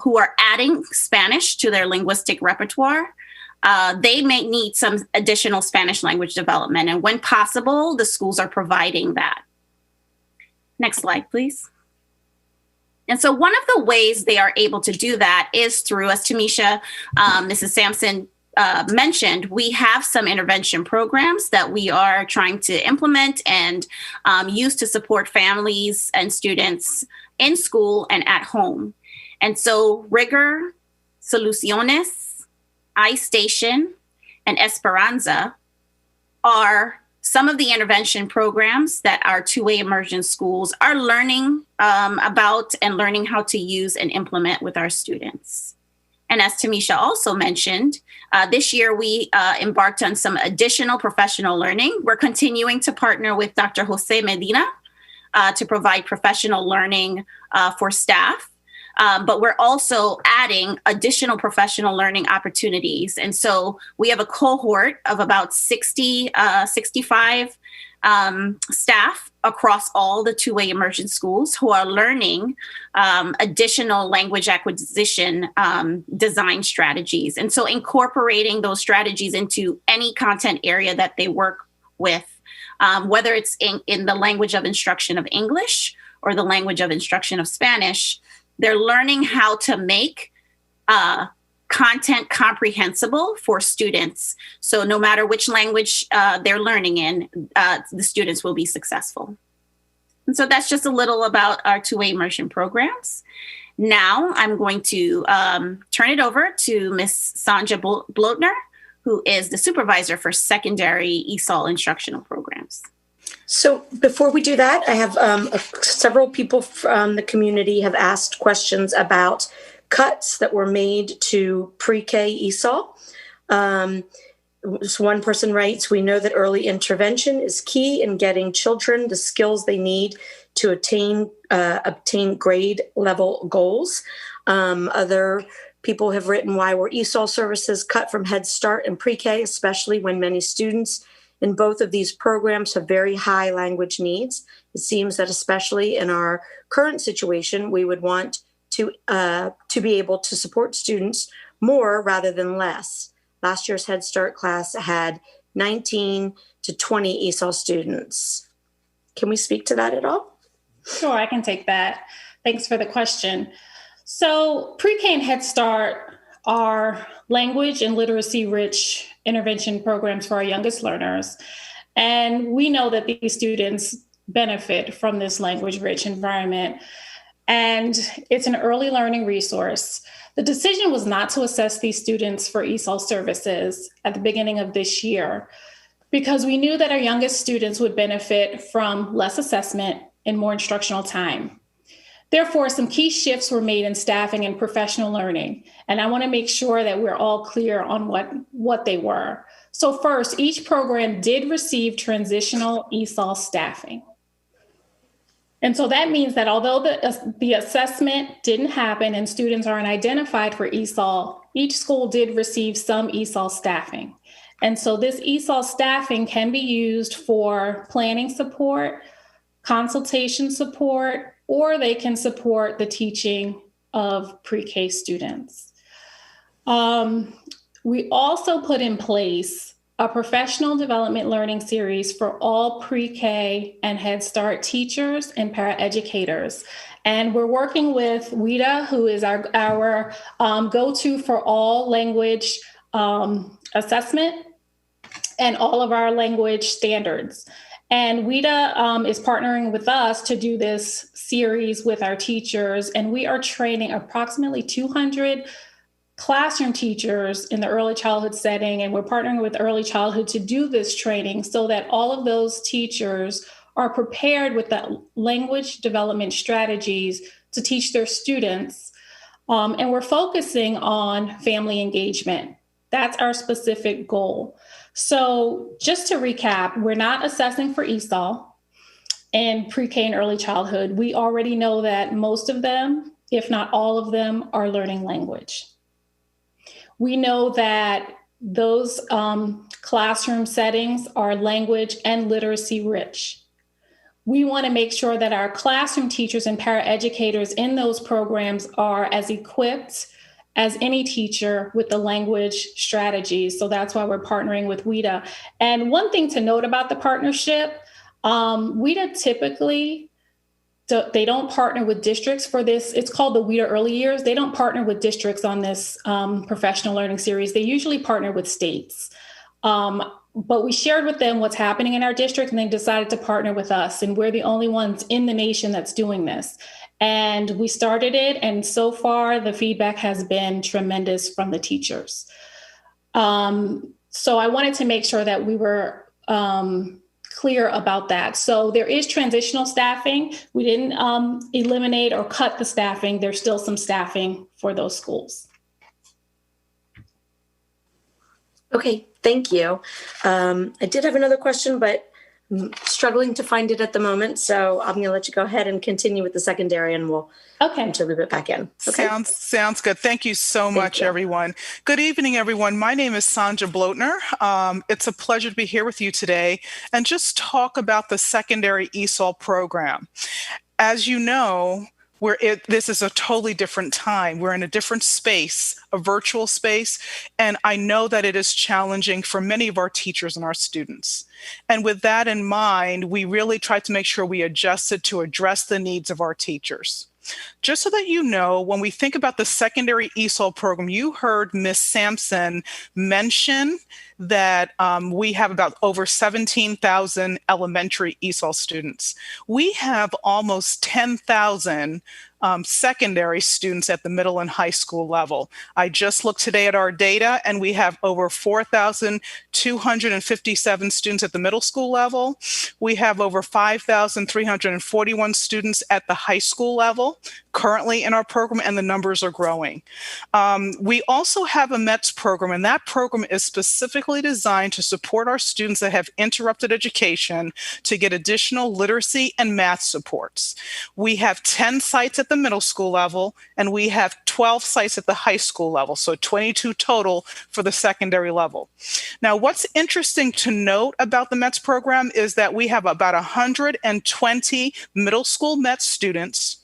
who are adding Spanish to their linguistic repertoire, they may need some additional Spanish language development. And when possible, the schools are providing that. Next slide, please. And so one of the ways they are able to do that is through, as Tamisha, Mrs. Sampson mentioned, we have some intervention programs that we are trying to implement and use to support families and students in school and at home. And so Rigor, Soluciones, iStation, and Esperanza are some of the intervention programs that our two-way immersion schools are learning about and learning how to use and implement with our students. And as Tamisha also mentioned, this year we embarked on some additional professional learning. We're continuing to partner with Dr. Jose Medina to provide professional learning for staff. But we're also adding additional professional learning opportunities. And so we have a cohort of about 65 staff across all the two-way immersion schools who are learning additional language acquisition design strategies. And so incorporating those strategies into any content area that they work with, whether it's in the language of instruction of English or the language of instruction of Spanish, they're learning how to make content comprehensible for students. So no matter which language they're learning in, the students will be successful. And so that's just a little about our two-way immersion programs. Now I'm going to turn it over to Ms. Sandra Blotner, who is the supervisor for secondary ESOL instructional programs. So before we do that, I have several people from the community have asked questions about cuts that were made to pre-K ESOL. So one person writes, "We know that early intervention is key in getting children the skills they need to obtain grade level goals." Other people have written, "Why were ESOL services cut from Head Start and pre-K, especially when many students in both of these programs have very high language needs? It seems that especially in our current situation, we would want to be able to support students more rather than less. Last year's Head Start class had 19 to 20 ESOL students." Can we speak to that at all? Sure, I can take that. Thanks for the question. So pre-K and Head Start are language and literacy rich intervention programs for our youngest learners. And we know that these students benefit from this language rich environment. And it's an early learning resource. The decision was not to assess these students for ESOL services at the beginning of this year, because we knew that our youngest students would benefit from less assessment and more instructional time. Therefore, some key shifts were made in staffing and professional learning, and I want to make sure that we're all clear on what they were. So first, each program did receive transitional ESOL staffing. And so that means that although the assessment didn't happen and students aren't identified for ESOL, each school did receive some ESOL staffing. And so this ESOL staffing can be used for planning support, consultation support, or they can support the teaching of pre-K students. We also put in place a professional development learning series for all pre-K and Head Start teachers and paraeducators. And we're working with WIDA, who is our go-to for all language assessment and all of our language standards. And WIDA is partnering with us to do this series with our teachers, and we are training approximately 200 classroom teachers in the early childhood setting, and we're partnering with early childhood to do this training so that all of those teachers are prepared with the language development strategies to teach their students. And we're focusing on family engagement. That's our specific goal. So just to recap, we're not assessing for ESOL in pre-K and early childhood. We already know that most of them, if not all of them, are learning language. We know that those classroom settings are language and literacy rich. We want to make sure that our classroom teachers and paraeducators in those programs are as equipped as any teacher with the language strategies. So that's why we're partnering with WIDA. And one thing to note about the partnership, WIDA typically, they don't partner with districts for this. It's called the WIDA Early Years. They don't partner with districts on this professional learning series. They usually partner with states. But we shared with them what's happening in our district, and they decided to partner with us. And we're the only ones in the nation that's doing this. And we started it, and so far the feedback has been tremendous from the teachers. So I wanted to make sure that we were clear about that. So there is transitional staffing. We didn't eliminate or cut the staffing. There's still some staffing for those schools. Okay, thank you. I did have another question, but I'm struggling to find it at the moment. So I'm going to let you go ahead and continue with the secondary, and we'll loop it back in. Okay. Sounds good. Thank you so much, everyone. Good evening, everyone. My name is Sandra Blotner. It's a pleasure to be here with you today and just talk about the secondary ESOL program. As you know, this is a totally different time. We're in a different space, a virtual space, and I know that it is challenging for many of our teachers and our students. And with that in mind, we really tried to make sure we adjusted to address the needs of our teachers. Just so that you know, when we think about the secondary ESOL program, you heard Ms. Sampson mention that we have about over 17,000 elementary ESOL students. We have almost 10,000 secondary students at the middle and high school level. I just looked today at our data, and we have over 4,257 students at the middle school level. We have over 5,341 students at the high school level currently in our program, and the numbers are growing. We also have a METS program, and that program is specifically designed to support our students that have interrupted education to get additional literacy and math supports. We have 10 sites at the middle school level, and we have 12 sites at the high school level, so 22 total for the secondary level. Now, what's interesting to note about the METS program is that we have about 120 middle school METS students,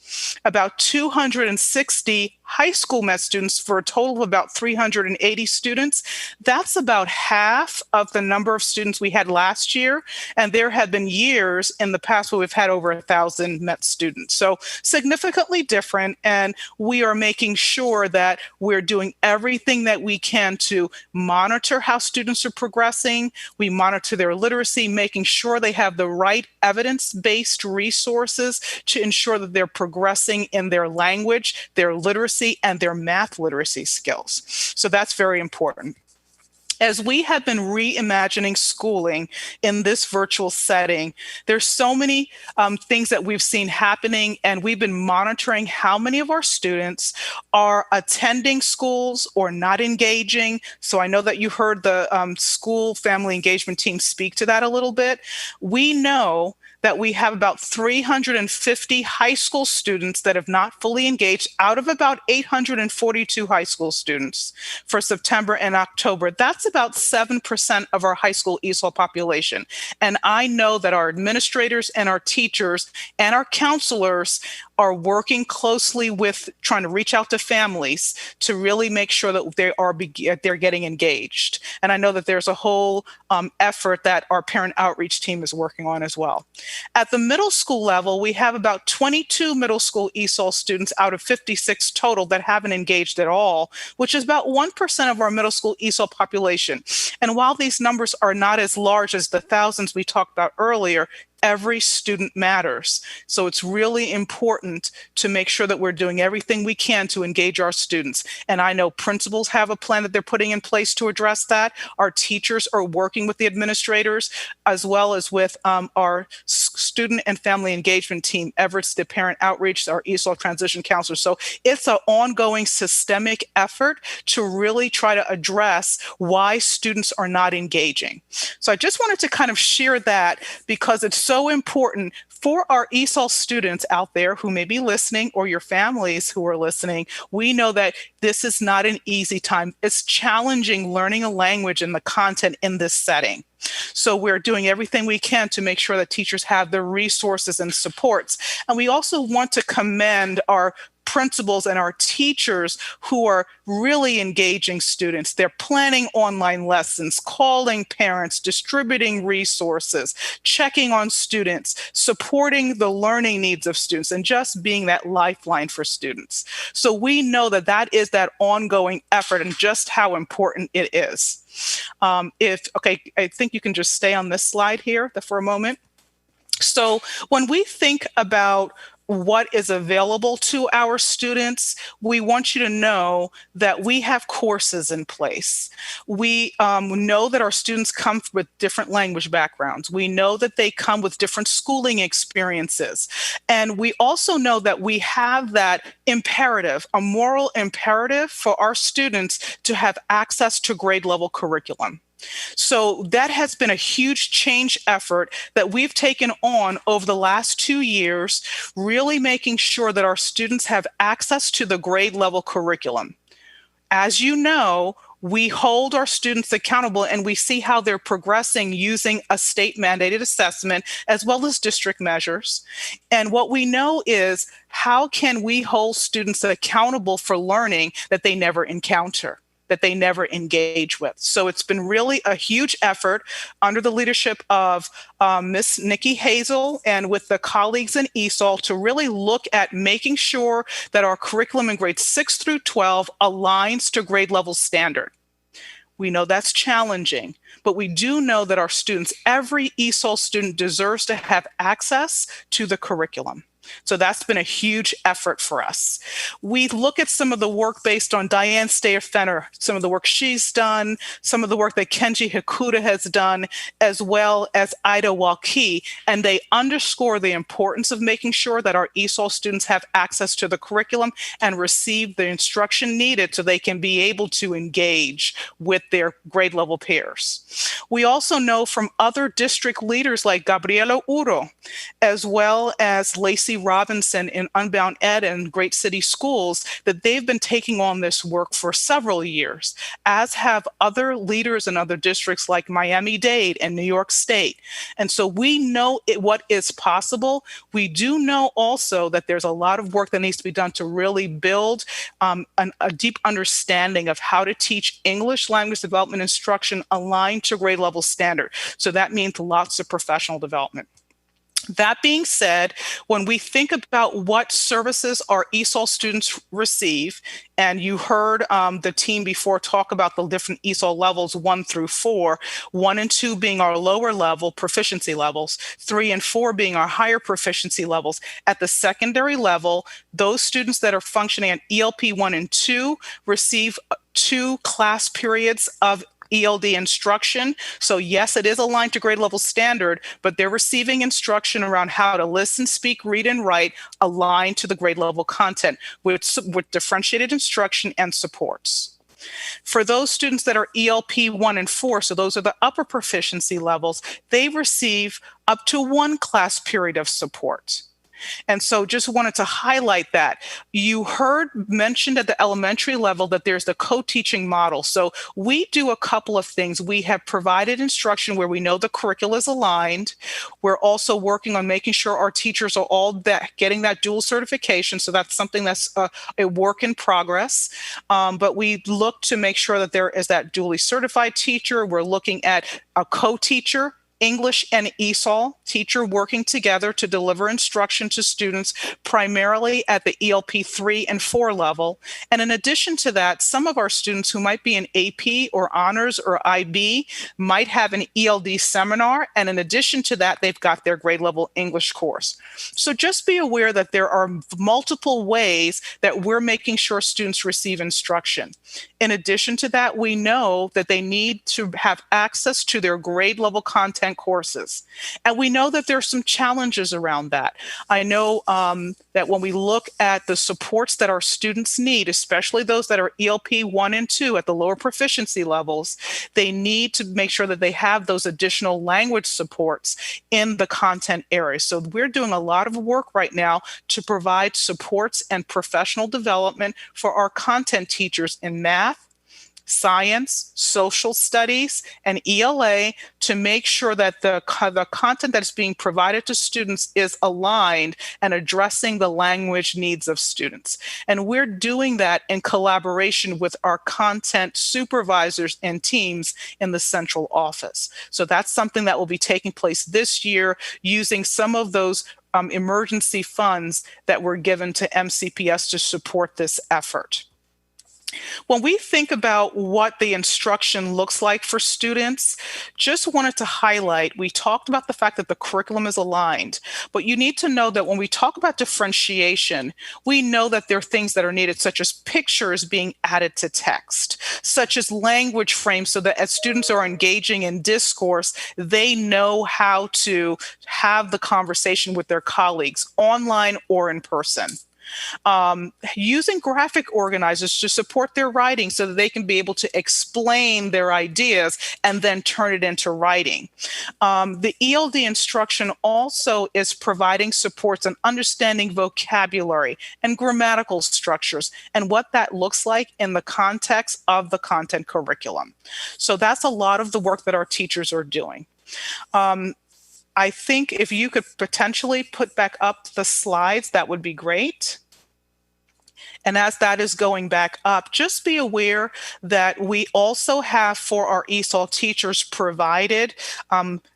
about 260 high school METS students, for a total of about 380 students. That's about half of the number of students we had last year. And there have been years in the past where we've had over 1,000 METS students. So significantly different. And we are making sure that we're doing everything that we can to monitor how students are progressing. We monitor their literacy, making sure they have the right evidence-based resources to ensure that they're progressing in their language, their literacy, and their math literacy skills. So that's very important. As we have been reimagining schooling in this virtual setting, there's so many things that we've seen happening, and we've been monitoring how many of our students are attending schools or not engaging. So I know that you heard the school family engagement team speak to that a little bit. We know that we have about 350 high school students that have not fully engaged out of about 842 high school students for September and October. That's about 7% of our high school ESOL population. And I know that our administrators and our teachers and our counselors are working closely with trying to reach out to families to really make sure that they're getting engaged. And I know that there's a whole effort that our parent outreach team is working on as well. At the middle school level, we have about 22 middle school ESOL students out of 56 total that haven't engaged at all, which is about 1% of our middle school ESOL population. And while these numbers are not as large as the thousands we talked about earlier, every student matters. So it's really important to make sure that we're doing everything we can to engage our students. And I know principals have a plan that they're putting in place to address that. Our teachers are working with the administrators, as well as with our student and family engagement team, Everett's the parent outreach, our ESOL transition counselors. So it's an ongoing systemic effort to really try to address why students are not engaging. So I just wanted to kind of share that because it's so important for our ESOL students out there who may be listening, or your families who are listening. We know that this is not an easy time. It's challenging learning a language and the content in this setting. So we're doing everything we can to make sure that teachers have the resources and supports. And we also want to commend our principals and our teachers who are really engaging students. They're planning online lessons, calling parents, distributing resources, checking on students, supporting the learning needs of students, and just being that lifeline for students. So we know that that is that ongoing effort and just how important it is. I think you can just stay on this slide here for a moment. So when we think about what is available to our students, we want you to know that we have courses in place. We know that our students come with different language backgrounds. We know that they come with different schooling experiences. And we also know that we have that imperative, a moral imperative for our students to have access to grade level curriculum. So that has been a huge change effort that we've taken on over the last 2 years, really making sure that our students have access to the grade level curriculum. As you know, we hold our students accountable and we see how they're progressing using a state mandated assessment as well as district measures. And what we know is, how can we hold students accountable for learning that they never encounter? that they never engage with. So it's been really a huge effort under the leadership of Miss Nikki Hazel and with the colleagues in ESOL to really look at making sure that our curriculum in grades 6 through 12 aligns to grade level standard. We know that's challenging, but we do know that our students, every ESOL student deserves to have access to the curriculum. So that's been a huge effort for us. We look at some of the work based on Diane Stayer-Fenner, some of the work she's done, some of the work that Kenji Hikuda has done, as well as Ida Walke, and they underscore the importance of making sure that our ESOL students have access to the curriculum and receive the instruction needed so they can be able to engage with their grade level peers. We also know from other district leaders like Gabriela Uro, as well as Lacey Robinson in Unbound Ed and Great City Schools, that they've been taking on this work for several years, as have other leaders in other districts like Miami-Dade and New York State. And so we know what is possible. We do know also that there's a lot of work that needs to be done to really build a deep understanding of how to teach English language development instruction aligned to grade level standard. So that means lots of professional development. That being said, when we think about what services our ESOL students receive, and you heard the team before talk about the different ESOL levels 1 through 4, 1 and 2 being our lower level proficiency levels, 3 and 4 being our higher proficiency levels. At the secondary level, those students that are functioning at ELP 1 and 2 receive 2 class periods of ELD instruction. So yes, it is aligned to grade level standard, but they're receiving instruction around how to listen, speak, read, and write aligned to the grade level content with differentiated instruction and supports. For those students that are ELP 1 and 4, so those are the upper proficiency levels, they receive up to 1 class period of support. And so just wanted to highlight that. You heard mentioned at the elementary level that there's the co-teaching model. So we do a couple of things. We have provided instruction where we know the curricula is aligned. We're also working on making sure our teachers are all getting that dual certification. So that's something that's a work in progress. But we look to make sure that there is that dually certified teacher. We're looking at a co-teacher, English and ESOL teacher working together to deliver instruction to students primarily at the ELP 3 and 4 level. And in addition to that, some of our students who might be in AP or honors or IB might have an ELD seminar. And in addition to that, they've got their grade level English course. So just be aware that there are multiple ways that we're making sure students receive instruction. In addition to that, we know that they need to have access to their grade level content courses. And we know that there are some challenges around that. I know that when we look at the supports that our students need, especially those that are ELP 1 and 2 at the lower proficiency levels, they need to make sure that they have those additional language supports in the content area. So we're doing a lot of work right now to provide supports and professional development for our content teachers in math, science, social studies, and ELA to make sure that the content that is being provided to students is aligned and addressing the language needs of students. And we're doing that in collaboration with our content supervisors and teams in the central office. So that's something that will be taking place this year using some of those emergency funds that were given to MCPS to support this effort. When we think about what the instruction looks like for students, just wanted to highlight, we talked about the fact that the curriculum is aligned, but you need to know that when we talk about differentiation, we know that there are things that are needed, such as pictures being added to text, such as language frames, so that as students are engaging in discourse, they know how to have the conversation with their colleagues online or in person. Using graphic organizers to support their writing so that they can be able to explain their ideas and then turn it into writing. The ELD instruction also is providing supports on understanding vocabulary and grammatical structures and what that looks like in the context of the content curriculum. So that's a lot of the work that our teachers are doing. I think if you could potentially put back up the slides, that would be great. And as that is going back up, just be aware that we also have for our ESOL teachers provided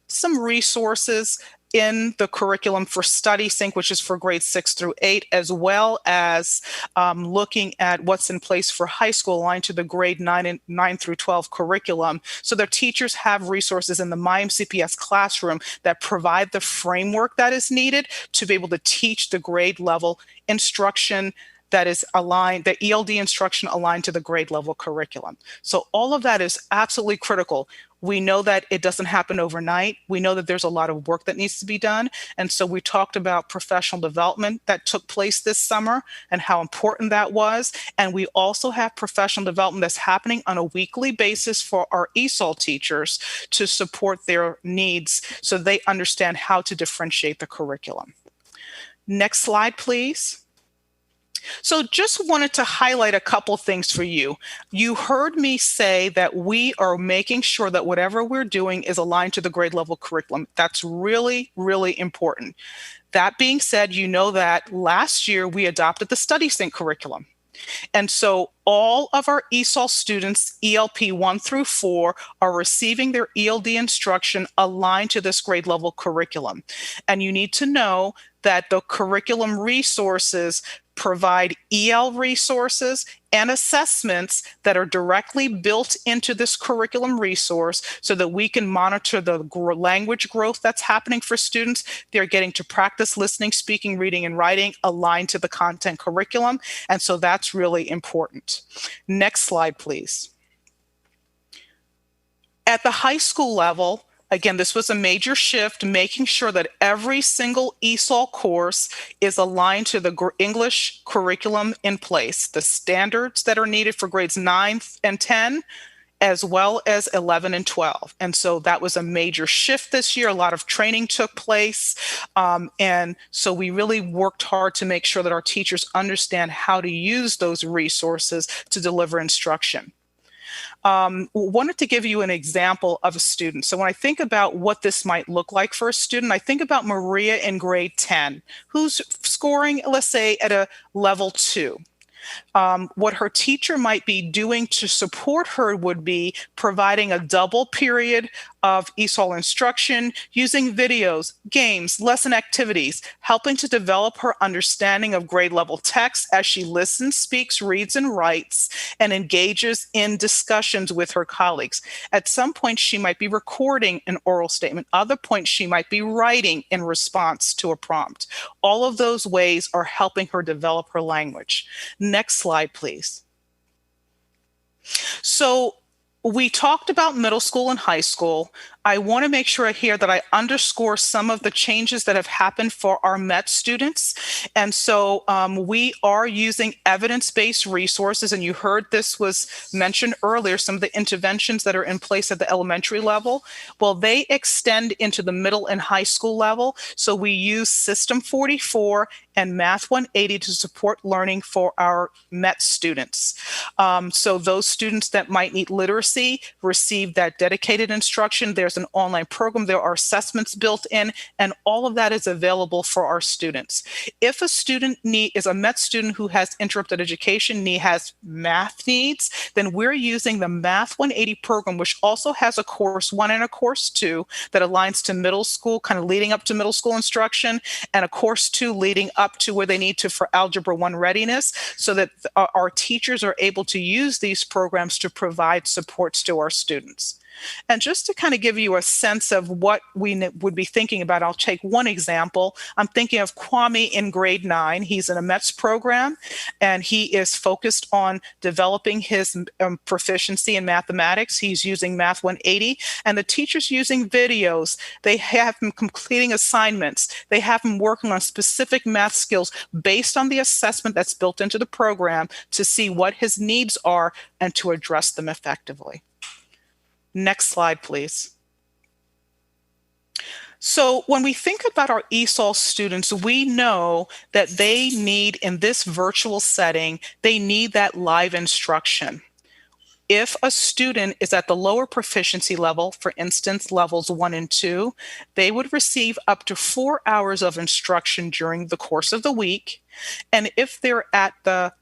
some resources in the curriculum for Study Sync, which is for grades 6 through 8, as well as looking at what's in place for high school aligned to the grade 9 through 12 curriculum. So their teachers have resources in the MyMCPS classroom that provide the framework that is needed to be able to teach the grade level instruction that is aligned, the ELD instruction aligned to the grade level curriculum. So all of that is absolutely critical. We know that it doesn't happen overnight. We know that there's a lot of work that needs to be done. And so we talked about professional development that took place this summer and how important that was. And we also have professional development that's happening on a weekly basis for our ESOL teachers to support their needs so they understand how to differentiate the curriculum. Next slide, please. So just wanted to highlight a couple things for you. You heard me say that we are making sure that whatever we're doing is aligned to the grade level curriculum. That's really, really important. That being said, you know that last year we adopted the Study Sync curriculum. And so all of our ESOL students, ELP 1 through 4, are receiving their ELD instruction aligned to this grade level curriculum. And you need to know that the curriculum resources provide EL resources and assessments that are directly built into this curriculum resource so that we can monitor the language growth that's happening for students. They're getting to practice listening, speaking, reading, and writing aligned to the content curriculum. And so that's really important. Next slide, please. At the high school level, again, this was a major shift, making sure that every single ESOL course is aligned to the English curriculum in place, the standards that are needed for grades 9 and 10, as well as 11 and 12. And so that was a major shift this year. A lot of training took place. And so we really worked hard to make sure that our teachers understand how to use those resources to deliver instruction. Wanted to give you an example of a student. So when I think about what this might look like for a student, I think about Maria in grade 10, who's scoring, let's say, at a level 2. What her teacher might be doing to support her would be providing a double period of ESOL instruction, using videos, games, lesson activities, helping to develop her understanding of grade level text as she listens, speaks, reads, and writes, and engages in discussions with her colleagues. At some point, she might be recording an oral statement. Other points, she might be writing in response to a prompt. All of those ways are helping her develop her language. Next slide, please. So we talked about middle school and high school. I want to make sure here that I underscore some of the changes that have happened for our MET students. And so we are using evidence-based resources, and you heard this was mentioned earlier, some of the interventions that are in place at the elementary level. Well, they extend into the middle and high school level. So we use System 44 and Math 180 to support learning for our MET students. So those students that might need literacy receive that dedicated instruction. There's an online program, there are assessments built in, and all of that is available for our students. If a student is a MET student who has interrupted education, has math needs, then we're using the Math 180 program, which also has a course 1 and a course 2 that aligns to middle school, kind of leading up to middle school instruction, and a course 2 leading up to where they need to for Algebra 1 readiness, so that our teachers are able to use these programs to provide supports to our students. And just to kind of give you a sense of what we would be thinking about, I'll take one example. I'm thinking of Kwame in grade 9. He's in a METS program, and he is focused on developing his proficiency in mathematics. He's using Math 180, and the teacher's using videos. They have him completing assignments. They have him working on specific math skills based on the assessment that's built into the program to see what his needs are and to address them effectively. Next slide, please. So when we think about our ESOL students, we know that they need, in this virtual setting, they need that live instruction. If a student is at the lower proficiency level, for instance, levels 1 and 2, they would receive up to 4 hours of instruction during the course of the week. And if they're at the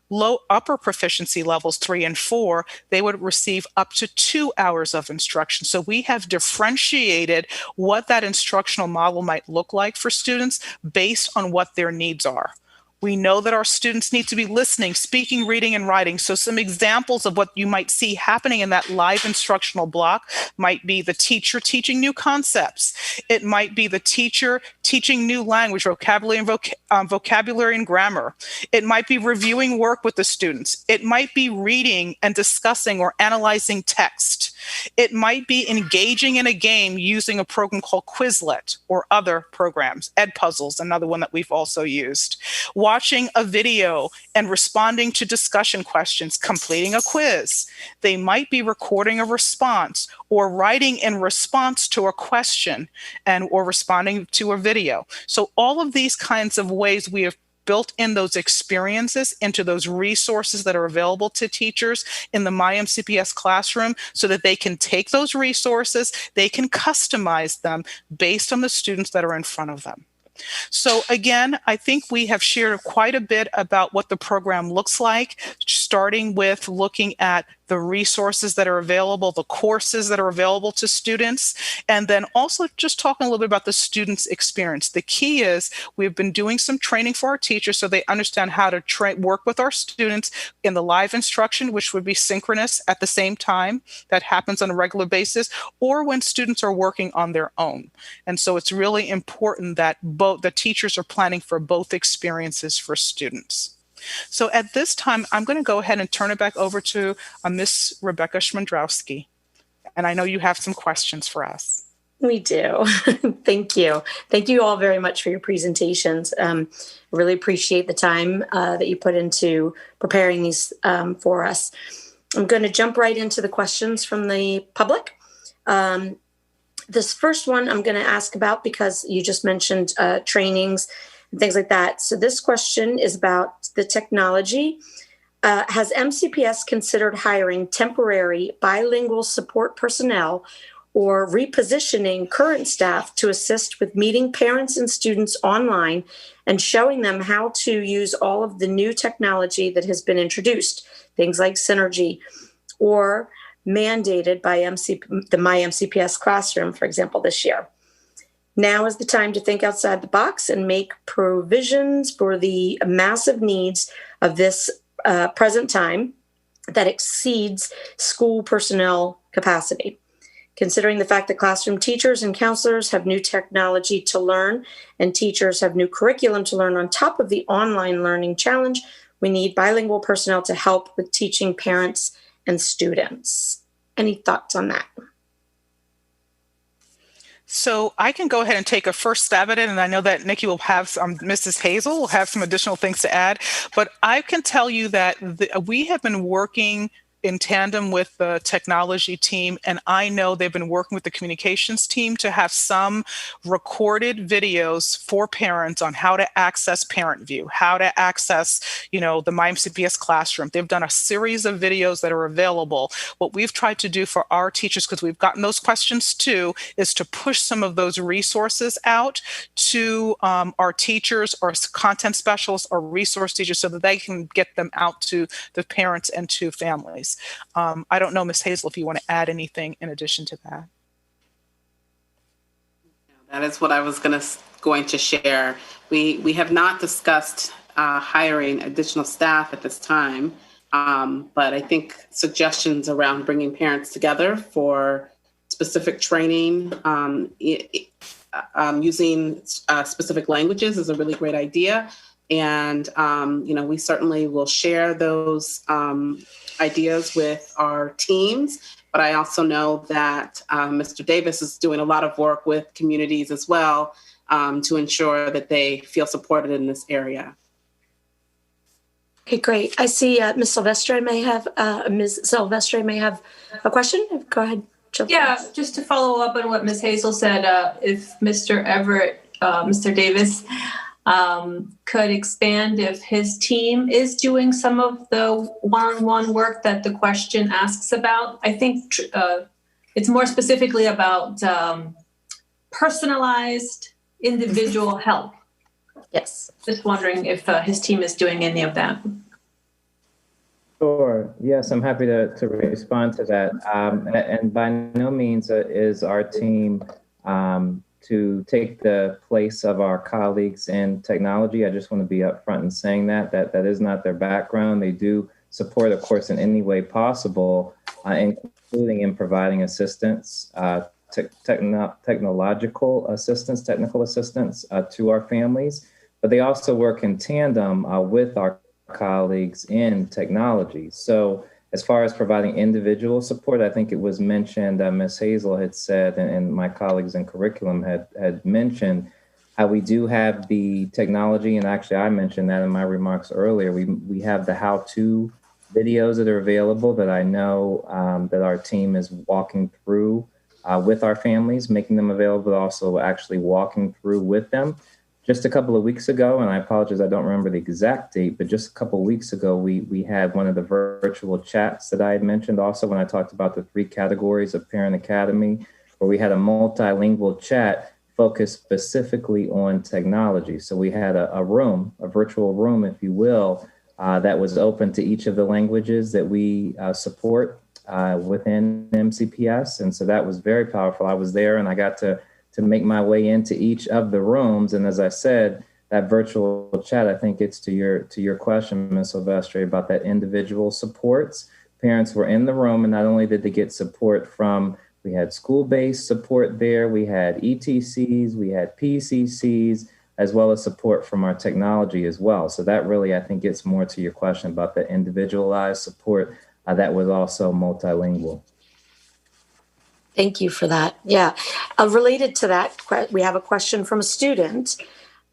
upper proficiency levels 3 and 4, they would receive up to 2 hours of instruction. So we have differentiated what that instructional model might look like for students based on what their needs are. We know that our students need to be listening, speaking, reading, and writing. So some examples of what you might see happening in that live instructional block might be the teacher teaching new concepts. It might be the teacher teaching new language, vocabulary and grammar. It might be reviewing work with the students. It might be reading and discussing or analyzing text. It might be engaging in a game using a program called Quizlet or other programs. Edpuzzle's another one that we've also used. Watching a video and responding to discussion questions, completing a quiz. They might be recording a response or writing in response to a question or responding to a video. So all of these kinds of ways we have built in those experiences into those resources that are available to teachers in the MyMCPS classroom so that they can take those resources, they can customize them based on the students that are in front of them. So again, I think we have shared quite a bit about what the program looks like, starting with looking at the resources that are available, the courses that are available to students, and then also just talking a little bit about the students' experience. The key is we've been doing some training for our teachers so they understand how to work with our students in the live instruction, which would be synchronous at the same time. That happens on a regular basis, or when students are working on their own. And so it's really important that both the teachers are planning for both experiences for students. So at this time, I'm going to go ahead and turn it back over to Miss Rebecca Schmandrowski. And I know you have some questions for us. We do. Thank you. Thank you all very much for your presentations. Really appreciate the time that you put into preparing these for us. I'm going to jump right into the questions from the public. This first one I'm going to ask about because you just mentioned trainings and things like that. So this question is about the technology. Has MCPS considered hiring temporary bilingual support personnel or repositioning current staff to assist with meeting parents and students online and showing them how to use all of the new technology that has been introduced, things like Synergy, or mandated by the MyMCPS classroom, for example, this year? Now is the time to think outside the box and make provisions for the massive needs of this present time that exceeds school personnel capacity. Considering the fact that classroom teachers and counselors have new technology to learn and teachers have new curriculum to learn on top of the online learning challenge, we need bilingual personnel to help with teaching parents and students. Any thoughts on that? So I can go ahead and take a first stab at it, and I know that Nikki will have Mrs. Hazel will have some additional things to add, but I can tell you that we have been working in tandem with the technology team, and I know they've been working with the communications team to have some recorded videos for parents on how to access Parent View, how to access, the MyMCPS classroom. They've done a series of videos that are available. What we've tried to do for our teachers, because we've gotten those questions too, is to push some of those resources out to our teachers or content specialists or resource teachers so that they can get them out to the parents and to families. I don't know, Ms. Hazel, if you want to add anything in addition to that. That is what I was going to share. We have not discussed hiring additional staff at this time, but I think suggestions around bringing parents together for specific training, using specific languages is a really great idea. And, we certainly will share those ideas with our teams. But I also know that Mr. Davis is doing a lot of work with communities as well to ensure that they feel supported in this area. Okay, great. I see Ms. Silvestre may have a question. Go ahead, Jill. Yeah, just to follow up on what Ms. Hazel said, if Mr. Mr. Davis could expand if his team is doing some of the one-on-one work that the question asks about. I think it's more specifically about personalized individual help. Yes. Just wondering if his team is doing any of that. Sure. Yes, I'm happy to respond to that. And by no means is our team to take the place of our colleagues in technology. I just want to be upfront in saying that is not their background. They do support, of course, in any way possible, including in providing assistance, technological assistance, technical assistance to our families. But they also work in tandem with our colleagues in technology. So as far as providing individual support, I think it was mentioned, Ms. Hazel had said, and my colleagues in curriculum had mentioned how we do have the technology, and actually I mentioned that in my remarks earlier. We have the how-to videos that are available that I know that our team is walking through with our families, making them available, but also actually walking through with them. Just a couple of weeks ago, and I apologize, I don't remember the exact date, but just a couple of weeks ago, we had one of the virtual chats that I had mentioned also when I talked about the 3 categories of Parent Academy, where we had a multilingual chat focused specifically on technology. So we had a room, a virtual room, if you will, that was open to each of the languages that we support within MCPS. And so that was very powerful. I was there and I got to make my way into each of the rooms. And as I said, that virtual chat, I think it's to your question, Ms. Silvestri, about that individual supports. Parents were in the room, and not only did they get support from, we had school-based support there, we had ETCs, we had PCCs, as well as support from our technology as well. So that really, I think, gets more to your question about the individualized support that was also multilingual. Thank you for that. Yeah. Related to that, we have a question from a student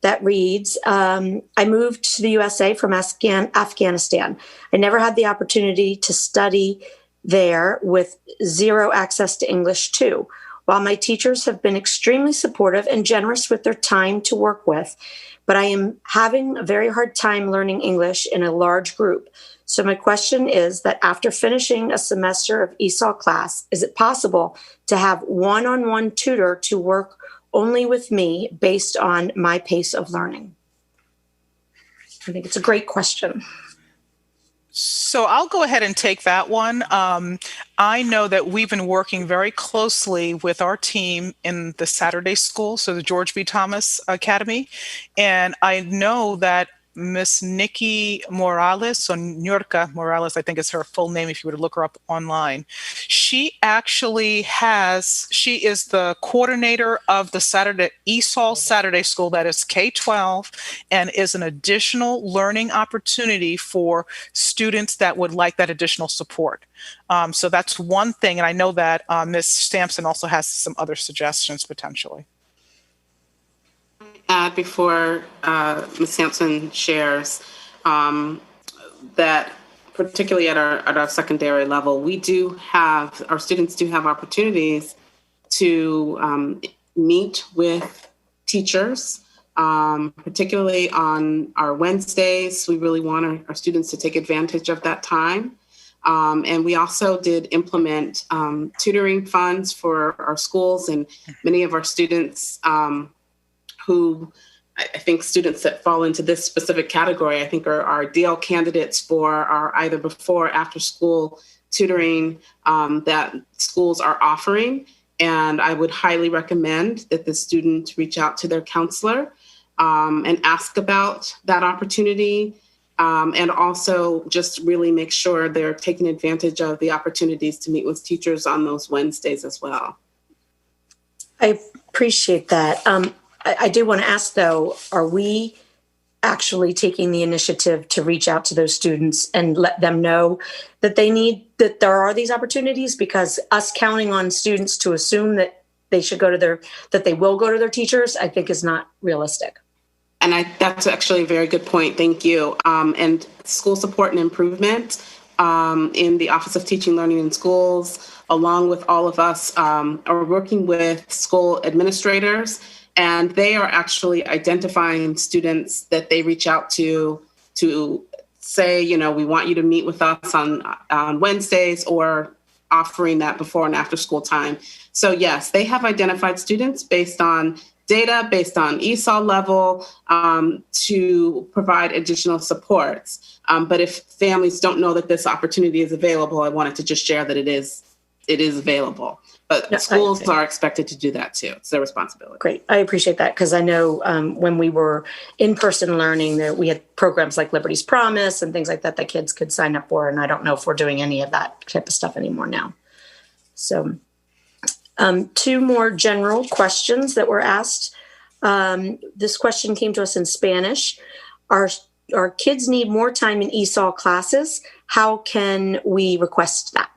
that reads, I moved to the USA from Afghanistan. I never had the opportunity to study there with zero access to English too. While my teachers have been extremely supportive and generous with their time to work with, but I am having a very hard time learning English in a large group. So my question is that after finishing a semester of ESOL class, is it possible to have one-on-one tutor to work only with me based on my pace of learning? I think it's a great question. So I'll go ahead and take that one. I know that we've been working very closely with our team in the Saturday school, so the George B. Thomas Academy. And I know that Miss Nikki Morales, or Nurka Morales, I think is her full name if you were to look her up online. She actually she is the coordinator of the ESOL Saturday School, that is K-12, and is an additional learning opportunity for students that would like that additional support. So that's one thing, and I know that Ms. Sampson also has some other suggestions potentially. Add before Ms. Sampson shares that particularly at our secondary level, our students do have opportunities to meet with teachers, particularly on our Wednesdays. We really want our students to take advantage of that time. And we also did implement tutoring funds for our schools, and many of our students who I think students that fall into this specific category, I think are ideal candidates for our either before or after school tutoring that schools are offering. And I would highly recommend that the student reach out to their counselor and ask about that opportunity. And also just really make sure they're taking advantage of the opportunities to meet with teachers on those Wednesdays as well. I appreciate that. I do want to ask, though, are we actually taking the initiative to reach out to those students and let them know that that there are these opportunities? Because us counting on students to assume that they will go to their teachers, I think is not realistic. And that's actually a very good point. Thank you. And school support and improvement in the Office of Teaching, Learning in Schools, along with all of us, are working with school administrators. And they are actually identifying students that they reach out to say, we want you to meet with us on Wednesdays, or offering that before and after school time. So yes, they have identified students based on data based on ESOL level to provide additional supports. But if families don't know that this opportunity is available, I wanted to just share that it is available. But schools are expected to do that too. It's their responsibility. Great. I appreciate that because I know when we were in-person learning, that we had programs like Liberty's Promise and things like that that kids could sign up for. And I don't know if we're doing any of that type of stuff anymore now. So 2 more general questions that were asked. This question came to us in Spanish. Our kids need more time in ESOL classes. How can we request that?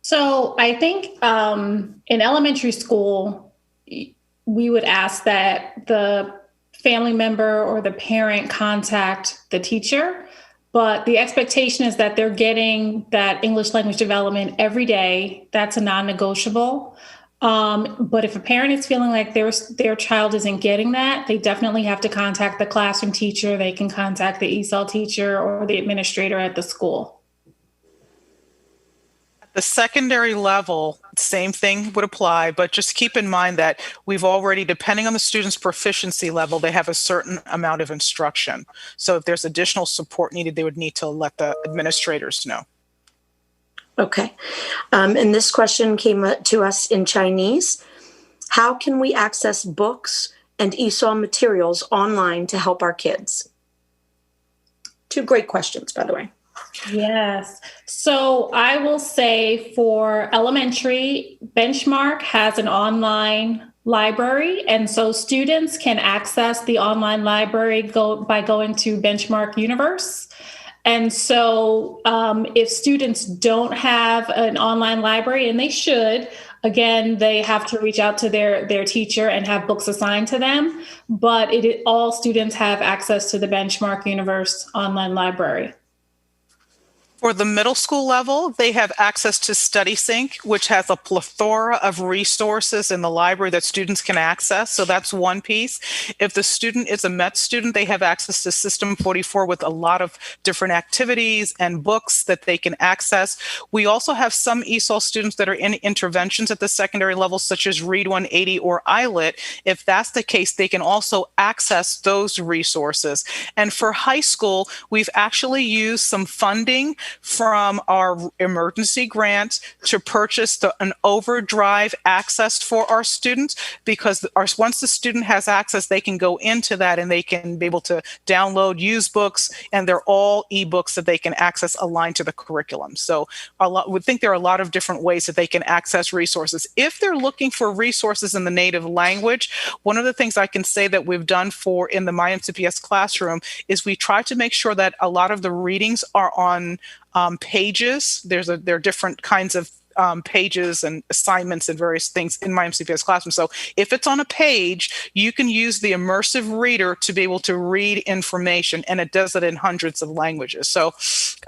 So I think in elementary school, we would ask that the family member or the parent contact the teacher, but the expectation is that they're getting that English language development every day. That's a non-negotiable. But if a parent is feeling like their child isn't getting that, they definitely have to contact the classroom teacher. They can contact the ESOL teacher or the administrator at the school. The secondary level, same thing would apply, but just keep in mind that we've already, depending on the student's proficiency level, they have a certain amount of instruction. So if there's additional support needed, they would need to let the administrators know. Okay. And this question came to us in Chinese. How can we access books and ESOL materials online to help our kids? 2 great questions, by the way. Yes. So I will say for elementary, Benchmark has an online library. And so students can access the online library by going to Benchmark Universe. And so if students don't have an online library, and they should, again, they have to reach out to their teacher and have books assigned to them. But all students have access to the Benchmark Universe online library. For the middle school level, they have access to StudySync, which has a plethora of resources in the library that students can access. So that's one piece. If the student is a MET student, they have access to System 44 with a lot of different activities and books that they can access. We also have some ESOL students that are in interventions at the secondary level, such as Read 180 or ILIT. If that's the case, they can also access those resources. And for high school, we've actually used some funding from our emergency grant to purchase an overdrive access for our students, because once the student has access, they can go into that and they can be able to download, use books, and they're all ebooks that they can access aligned to the curriculum. So we think there are a lot of different ways that they can access resources. If they're looking for resources in the native language, one of the things I can say that we've done in the My MCPS classroom is we try to make sure that a lot of the readings are on pages. There are different kinds of pages and assignments and various things in My MCPS classroom. So if it's on a page, you can use the immersive reader to be able to read information, and it does it in hundreds of languages. So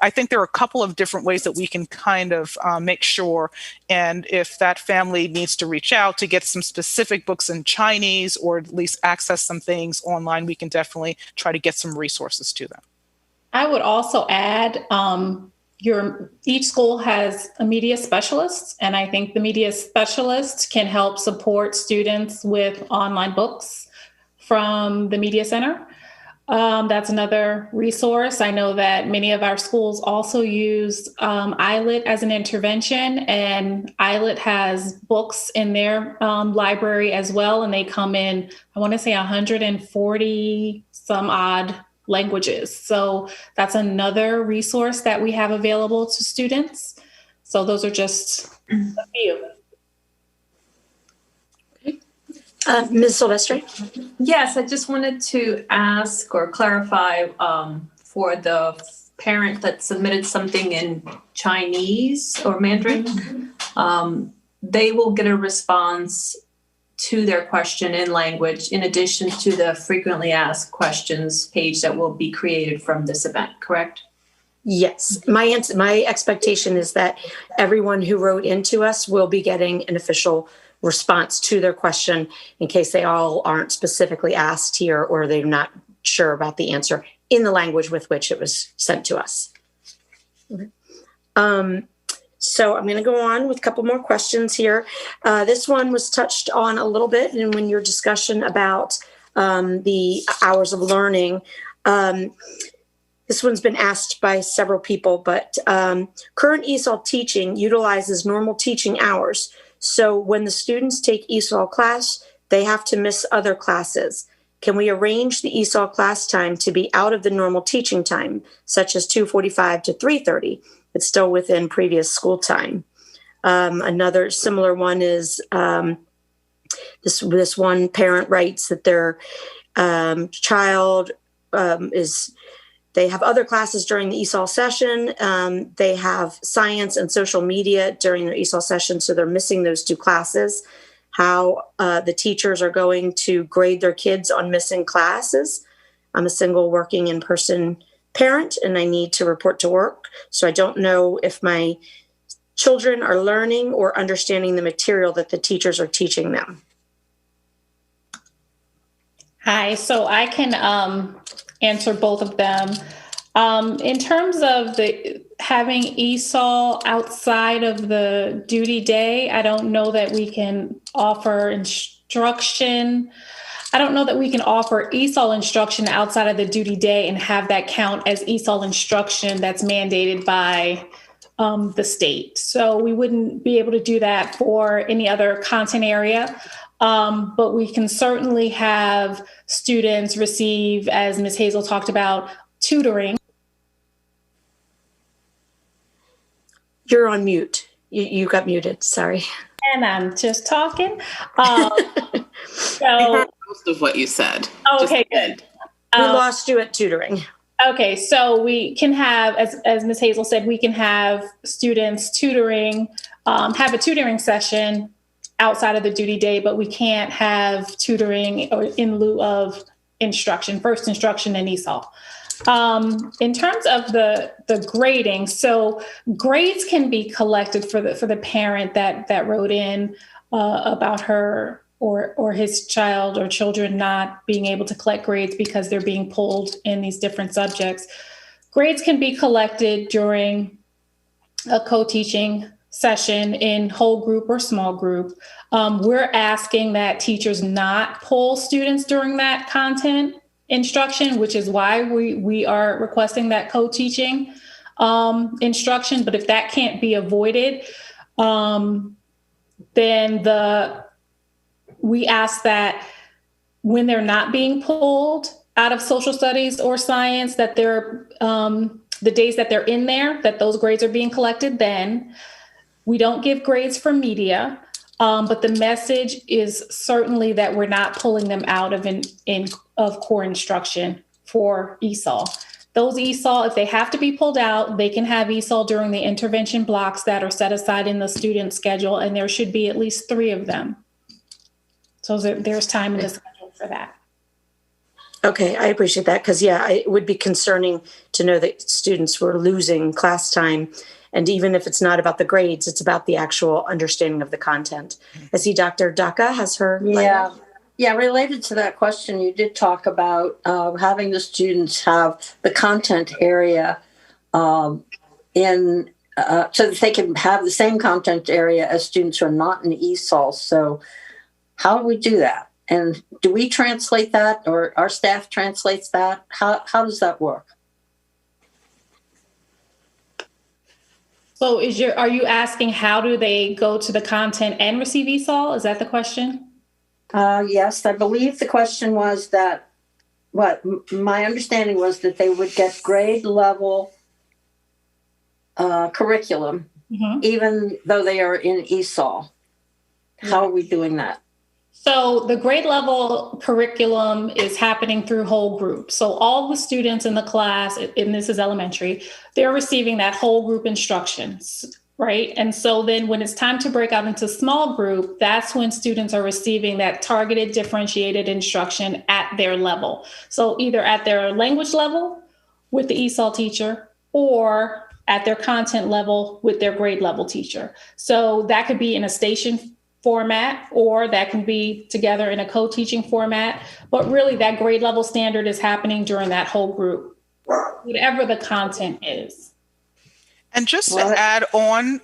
I think there are a couple of different ways that we can kind of make sure, and if that family needs to reach out to get some specific books in Chinese or at least access some things online, we can definitely try to get some resources to them. I would also add, each school has a media specialist, and I think the media specialist can help support students with online books from the Media Center. That's another resource. I know that many of our schools also use ILIT as an intervention, and ILIT has books in their library as well, and they come in, I want to say 140 some odd languages. So that's another resource that we have available to students. So those are just a few. Ms. Silvestre? Yes, I just wanted to ask or clarify for the parent that submitted something in Chinese or Mandarin, they will get a response to their question in language, in addition to the frequently asked questions page that will be created from this event, correct? Yes. My expectation is that everyone who wrote into us will be getting an official response to their question in case they all aren't specifically asked here or they're not sure about the answer in the language with which it was sent to us. Okay. So I'm going to go on with a couple more questions here. This one was touched on a little bit in your discussion about the hours of learning. This one's been asked by several people, but current ESOL teaching utilizes normal teaching hours. So when the students take ESOL class, they have to miss other classes. Can we arrange the ESOL class time to be out of the normal teaching time, such as 2:45 to 3:30, but still within previous school time? Another similar one is this one parent writes that their child they have other classes during the ESOL session. They have science and social media during their ESOL session, so they're missing those two classes. How the teachers are going to grade their kids on missing classes. I'm a single working in-person parent and I need to report to work. So I don't know if my children are learning or understanding the material that the teachers are teaching them. Hi, so I can answer both of them. In terms of having ESOL outside of the duty day, I don't know that we can offer instruction. I don't know that we can offer ESOL instruction outside of the duty day and have that count as ESOL instruction that's mandated by the state. So we wouldn't be able to do that for any other content area. But we can certainly have students receive, as Ms. Hazel talked about, tutoring. You're on mute. You got muted. Sorry. And I'm just talking. I heard most of what you said. Okay, good. We lost you at tutoring. Okay, so we can have, as Ms. Hazel said, we can have students tutoring, have a tutoring session outside of the duty day, but we can't have tutoring in lieu of instruction, first instruction and ESOL. In terms of the grading, so grades can be collected for the parent that wrote in about her or his child or children not being able to collect grades because they're being pulled in these different subjects. Grades can be collected during a co-teaching session in whole group or small group. We're asking that teachers not pull students during that content instruction, which is why we are requesting that co-teaching instruction. But if that can't be avoided, then we ask that when they're not being pulled out of social studies or science, that they're the days that they're in there, that those grades are being collected. Then we don't give grades for media, but the message is certainly that we're not pulling them out of core instruction for ESOL. Those ESOL, if they have to be pulled out, they can have ESOL during the intervention blocks that are set aside in the student schedule, and there should be at least 3 of them. So there's time in the schedule for that. Okay, I appreciate that because, yeah, it would be concerning to know that students were losing class time. And even if it's not about the grades, it's about the actual understanding of the content. I see Dr. Daka has her. Yeah, related to that question, you did talk about having the students have the content area so that they can have the same content area as students who are not in ESOL. So how do we do that? And do we translate that, or our staff translates that? How does that work? So are you asking how do they go to the content and receive ESOL? Is that the question? Yes, I believe the question was that, my understanding was that they would get grade level curriculum, even though they are in ESOL. How are we doing that? So the grade level curriculum is happening through whole group. So all the students in the class, and this is elementary, they're receiving that whole group instructions, right? And so then when it's time to break out into small group, that's when students are receiving that targeted differentiated instruction at their level. So either at their language level with the ESOL teacher or at their content level with their grade level teacher. So that could be in a station format, or that can be together in a co-teaching format. But really that grade level standard is happening during that whole group, whatever the content is. And just to add on,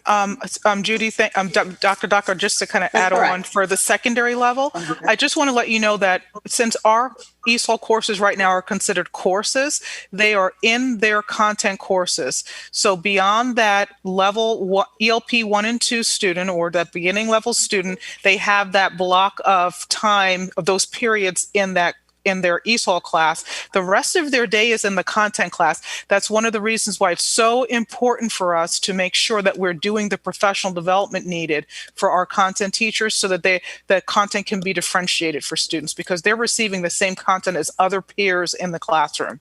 Judy, Dr. Docker, just to kind of add on for the secondary level, I just want to let you know that since our ESOL courses right now are considered courses, they are in their content courses. So beyond that level ELP 1 and 2 student, or that beginning level student, they have that block of time of those periods in their ESOL class. The rest of their day is in the content class. That's one of the reasons why it's so important for us to make sure that we're doing the professional development needed for our content teachers, so that the content can be differentiated for students, because they're receiving the same content as other peers in the classroom.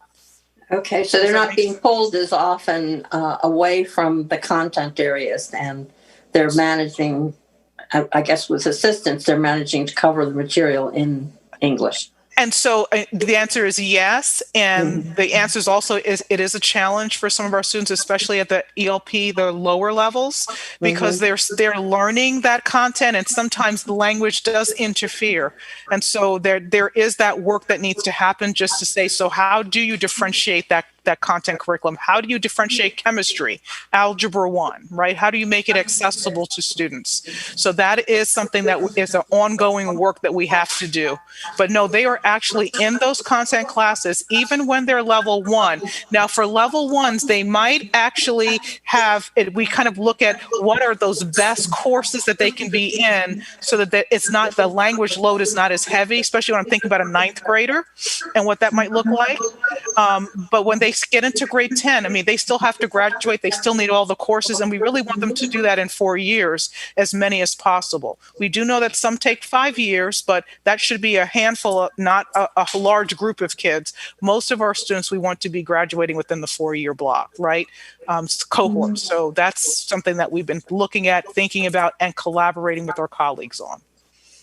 Okay, so they're not being pulled as often away from the content areas, and they're managing, I guess with assistance, they're managing to cover the material in English. And so the answer is yes. And the answer is also it is a challenge for some of our students, especially at the ELP, the lower levels, because they're learning that content, and sometimes the language does interfere. And so there is that work that needs to happen, just to say, so how do you differentiate that content curriculum? How do you differentiate chemistry, algebra 1, right? How do you make it accessible to students? So that is something that is an ongoing work that we have to do. But no, they are actually in those content classes, even when they're level 1. Now, for level 1s, they might actually have it. We kind of look at what are those best courses that they can be in, so that it's not, the language load is not as heavy, especially when I'm thinking about a 9th grader and what that might look like. But when they get into grade 10, I mean, they still have to graduate. They still need all the courses, and we really want them to do that in 4 years, as many as possible. We do know that some take 5 years, but that should be a handful, not a large group of kids. Most of our students, we want to be graduating within the 4-year block, right? Cohort. So that's something that we've been looking at, thinking about, and collaborating with our colleagues on.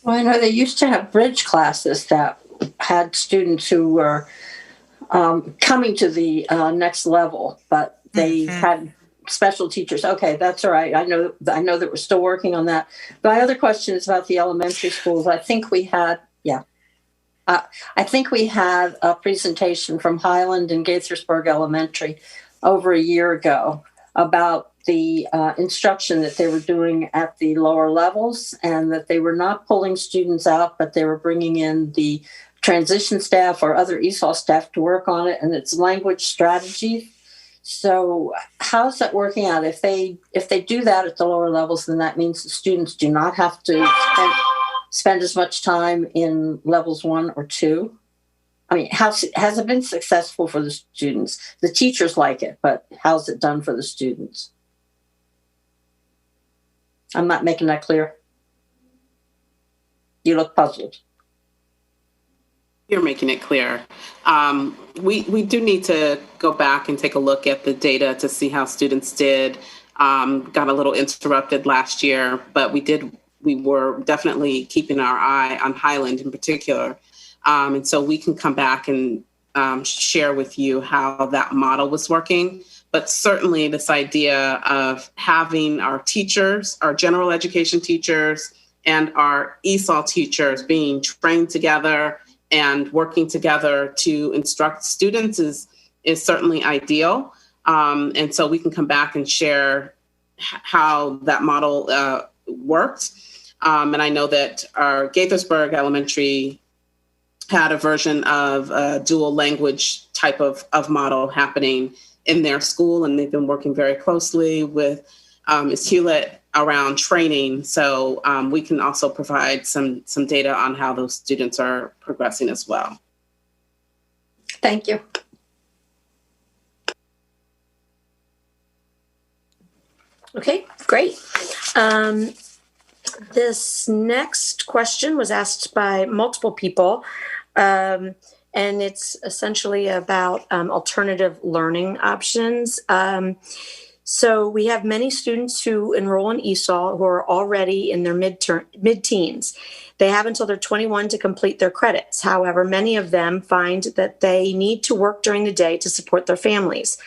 Well, I know they used to have bridge classes that had students who were coming to the next level, but they had special teachers. Okay, that's all right. I know that we're still working on that. My other question is about the elementary schools. I think we had a presentation from Highland and Gaithersburg Elementary over a year ago about the instruction that they were doing at the lower levels, and that they were not pulling students out, but they were bringing in the transition staff or other ESOL staff to work on it, and it's language strategy. So how's that working out? If they do that at the lower levels, then that means the students do not have to spend as much time in levels 1 or 2. I mean, has it been successful for the students? The teachers like it, but how's it done for the students? I'm not making that clear. You look puzzled. You're making it clear. We do need to go back and take a look at the data to see how students did. Got a little interrupted last year, but we were definitely keeping our eye on Highland in particular. And so we can come back and share with you how that model was working. But certainly this idea of having our teachers, our general education teachers, and our ESOL teachers being trained together and working together to instruct students is certainly ideal. And so we can come back and share how that model worked. And I know that our Gaithersburg Elementary had a version of a dual language type of model happening in their school, and they've been working very closely with Ms. Hewlett around training. So we can also provide some data on how those students are progressing as well. Thank you. Okay, great. This next question was asked by multiple people, and it's essentially about alternative learning options. So we have many students who enroll in ESOL who are already in their mid-teens. They have until they're 21 to complete their credits. However, many of them find that they need to work during the day to support their families.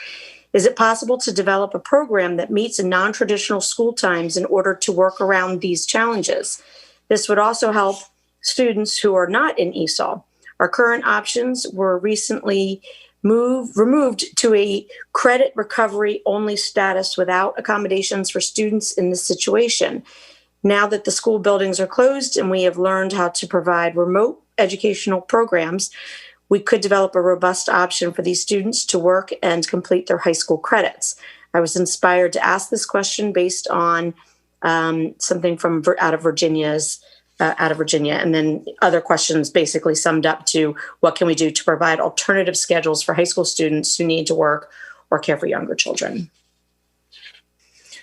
Is it possible to develop a program that meets in non-traditional school times in order to work around these challenges? This would also help students who are not in ESOL. Our current options were recently removed to a credit recovery only status without accommodations for students in this situation. Now that the school buildings are closed and we have learned how to provide remote educational programs, we could develop a robust option for these students to work and complete their high school credits. I was inspired to ask this question based on something from out of Virginia, and then other questions basically summed up to what can we do to provide alternative schedules for high school students who need to work or care for younger children.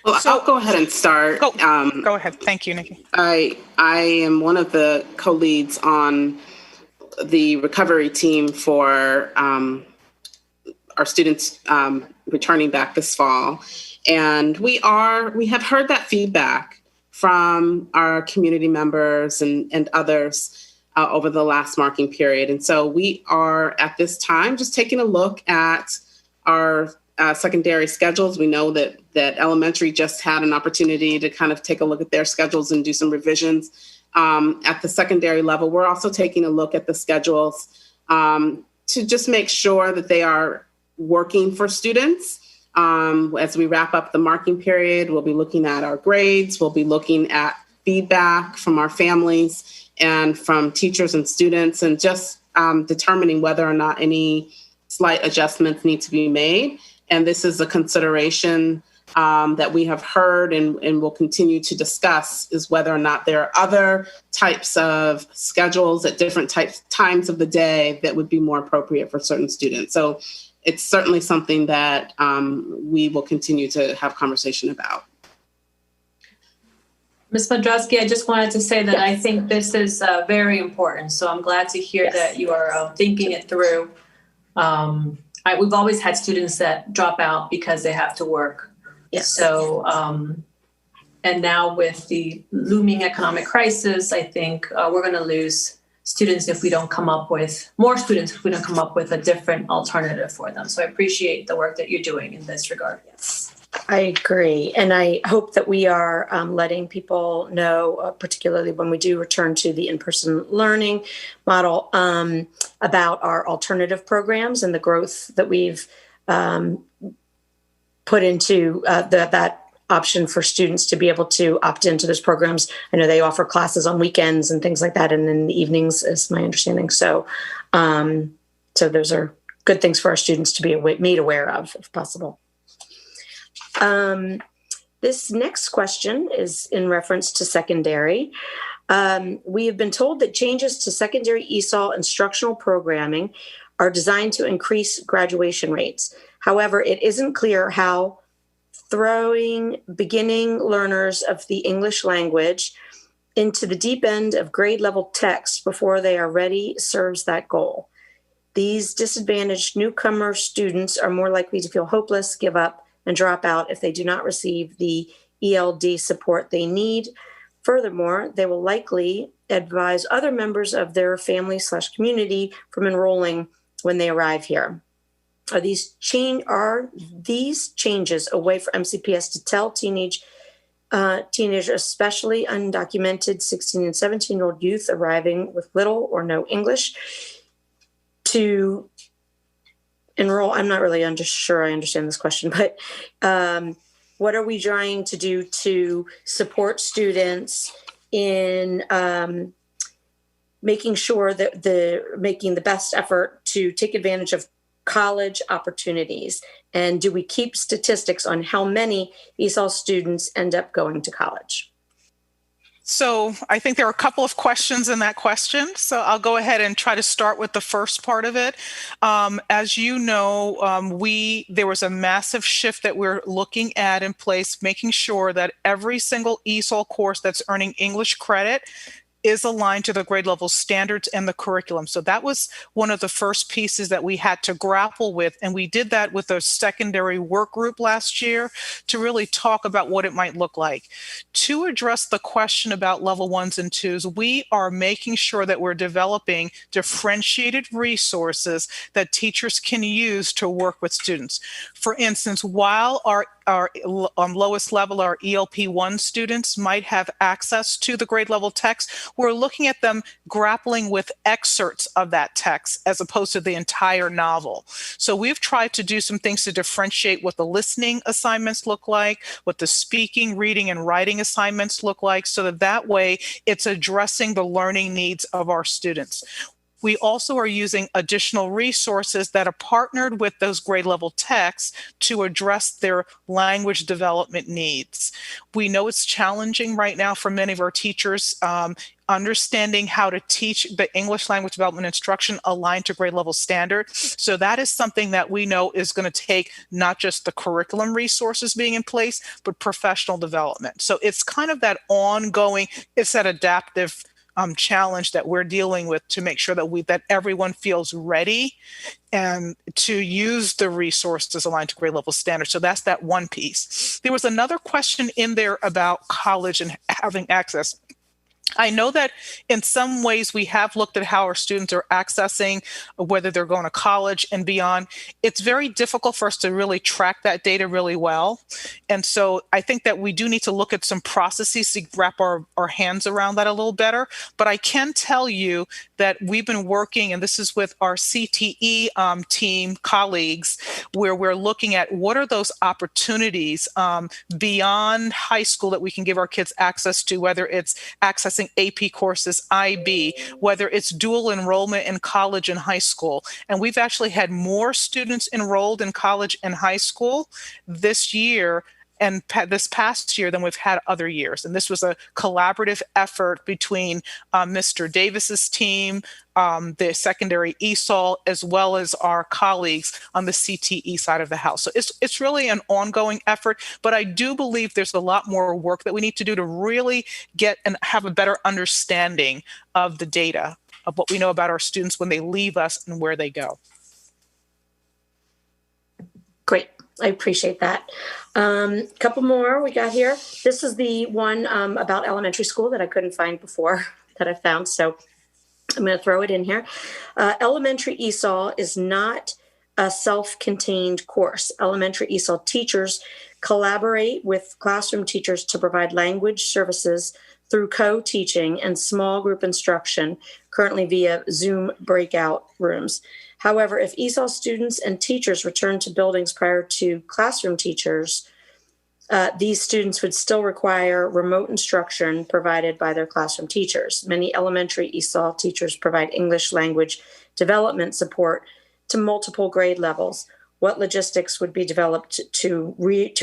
Well, I'll go ahead and start. Go ahead. Thank you, Nikki. I am one of the co-leads on the recovery team for our students returning back this fall. And we have heard that feedback from our community members and others over the last marking period. And so we are at this time just taking a look at our secondary schedules. We know that elementary just had an opportunity to kind of take a look at their schedules and do some revisions. At the secondary level, we're also taking a look at the schedules to just make sure that they are working for students. As we wrap up the marking period, we'll be looking at our grades, we'll be looking at feedback from our families and from teachers and students, and just determining whether or not any slight adjustments need to be made. And this is a consideration that we have heard and will continue to discuss, is whether or not there are other types of schedules at different times of the day that would be more appropriate for certain students. So it's certainly something that we will continue to have conversation about. Ms. Podrosky, I just wanted to say that I think this is very important. So I'm glad to hear that you are thinking it through. We've always had students that drop out because they have to work. Yes. So, and now with the looming economic crisis, I think we're going to lose students if we don't come up with more students, if we don't come up with a different alternative for them. So I appreciate the work that you're doing in this regard. Yes, I agree. And I hope that we are letting people know, particularly when we do return to the in-person learning model, about our alternative programs and the growth that we've put into that option for students to be able to opt into those programs. I know they offer classes on weekends and things like that, and in the evenings, is my understanding. So, so those are good things for our students to be made aware of, if possible. This next question is in reference to secondary. We have been told that changes to secondary ESOL instructional programming are designed to increase graduation rates. However, it isn't clear how throwing beginning learners of the English language into the deep end of grade level text before they are ready serves that goal. These disadvantaged newcomer students are more likely to feel hopeless, give up, and drop out if they do not receive the ELD support they need. Furthermore, they will likely advise other members of their family/community from enrolling when they arrive here. Are these changes a way for MCPS to tell teenagers, especially undocumented 16 and 17-year-old youth arriving with little or no English, to enroll? I'm not really sure I understand this question, but what are we trying to do to support students in making sure that making the best effort to take advantage of college opportunities? And do we keep statistics on how many ESOL students end up going to college? So I think there are a couple of questions in that question. So I'll go ahead and try to start with the first part of it. As you know, there was a massive shift that we're looking at in place, making sure that every single ESOL course that's earning English credit is aligned to the grade level standards and the curriculum. So that was one of the first pieces that we had to grapple with. And we did that with a secondary work group last year to really talk about what it might look like. To address the question about level 1s and 2s, we are making sure that we're developing differentiated resources that teachers can use to work with students. For instance, while our lowest level, our ELP1 students might have access to the grade level text. We're looking at them grappling with excerpts of that text as opposed to the entire novel. So we've tried to do some things to differentiate what the listening assignments look like, what the speaking, reading, and writing assignments look like, so that way it's addressing the learning needs of our students. We also are using additional resources that are partnered with those grade level texts to address their language development needs. We know it's challenging right now for many of our teachers, understanding how to teach the English language development instruction aligned to grade level standard. So that is something that we know is going to take not just the curriculum resources being in place, but professional development. So it's kind of that ongoing, it's that adaptive challenge that we're dealing with to make sure that everyone feels ready and to use the resources aligned to grade level standards. So that's that one piece. There was another question in there about college and having access. I know that in some ways we have looked at how our students are accessing, whether they're going to college and beyond. It's very difficult for us to really track that data really well. And so I think that we do need to look at some processes to wrap our hands around that a little better. But I can tell you that we've been working, and this is with our CTE team colleagues, where we're looking at what are those opportunities beyond high school that we can give our kids access to, whether it's accessing AP courses, IB, whether it's dual enrollment in college and high school. And we've actually had more students enrolled in college and high school this year and this past year than we've had other years. And this was a collaborative effort between Mr. Davis's team, the secondary ESOL, as well as our colleagues on the CTE side of the house. So it's really an ongoing effort, but I do believe there's a lot more work that we need to do to really get and have a better understanding of the data, of what we know about our students when they leave us and where they go. Great. I appreciate that. Couple more we got here. This is the one about elementary school that I couldn't find before that I found. So I'm going to throw it in here. Elementary ESOL is not a self-contained course. Elementary ESOL teachers collaborate with classroom teachers to provide language services through co-teaching and small group instruction, currently via Zoom breakout rooms. However, if ESOL students and teachers return to buildings prior to classroom teachers, these students would still require remote instruction provided by their classroom teachers. Many elementary ESOL teachers provide English language development support to multiple grade levels. What logistics would be developed to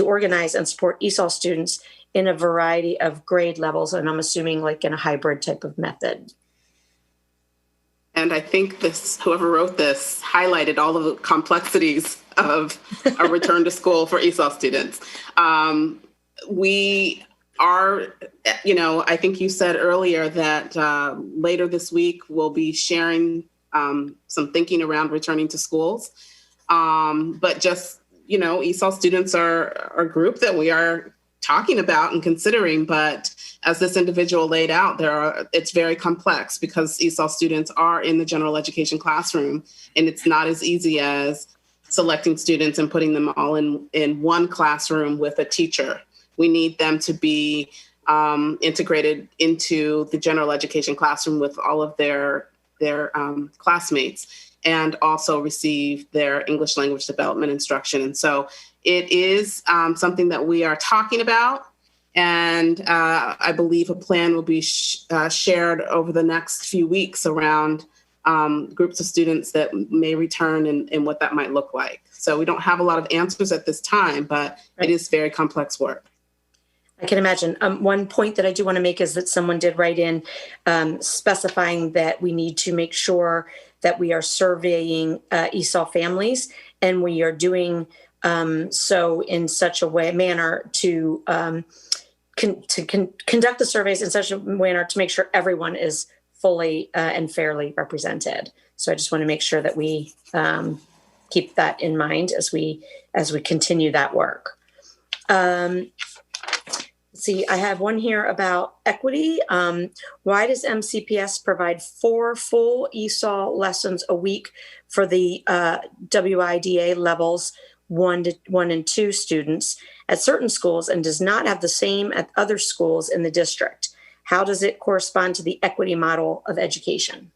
organize and support ESOL students in a variety of grade levels? And I'm assuming like in a hybrid type of method. And I think whoever wrote this highlighted all of the complexities of a return to school for ESOL students. We are, I think you said earlier that later this week we'll be sharing some thinking around returning to schools. But just, ESOL students are a group that we are talking about and considering, but as this individual laid out, it's very complex because ESOL students are in the general education classroom, and it's not as easy as selecting students and putting them all in one classroom with a teacher. We need them to be integrated into the general education classroom with all of their classmates, and also receive their English language development instruction. And so it is something that we are talking about. And I believe a plan will be shared over the next few weeks around groups of students that may return and what that might look like. So we don't have a lot of answers at this time, but It is very complex work. I can imagine. One point that I do want to make is that someone did write in specifying that we need to make sure that we are surveying ESOL families, and we are doing so in such a manner to conduct the surveys in such a manner to make sure everyone is fully and fairly represented. So I just want to make sure that we keep that in mind as we continue that work. See, I have one here about equity. Why does MCPS provide 4 full ESOL lessons a week for the WIDA levels 1 and 2 students at certain schools and does not have the same at other schools in the district? How does it correspond to the equity model of education?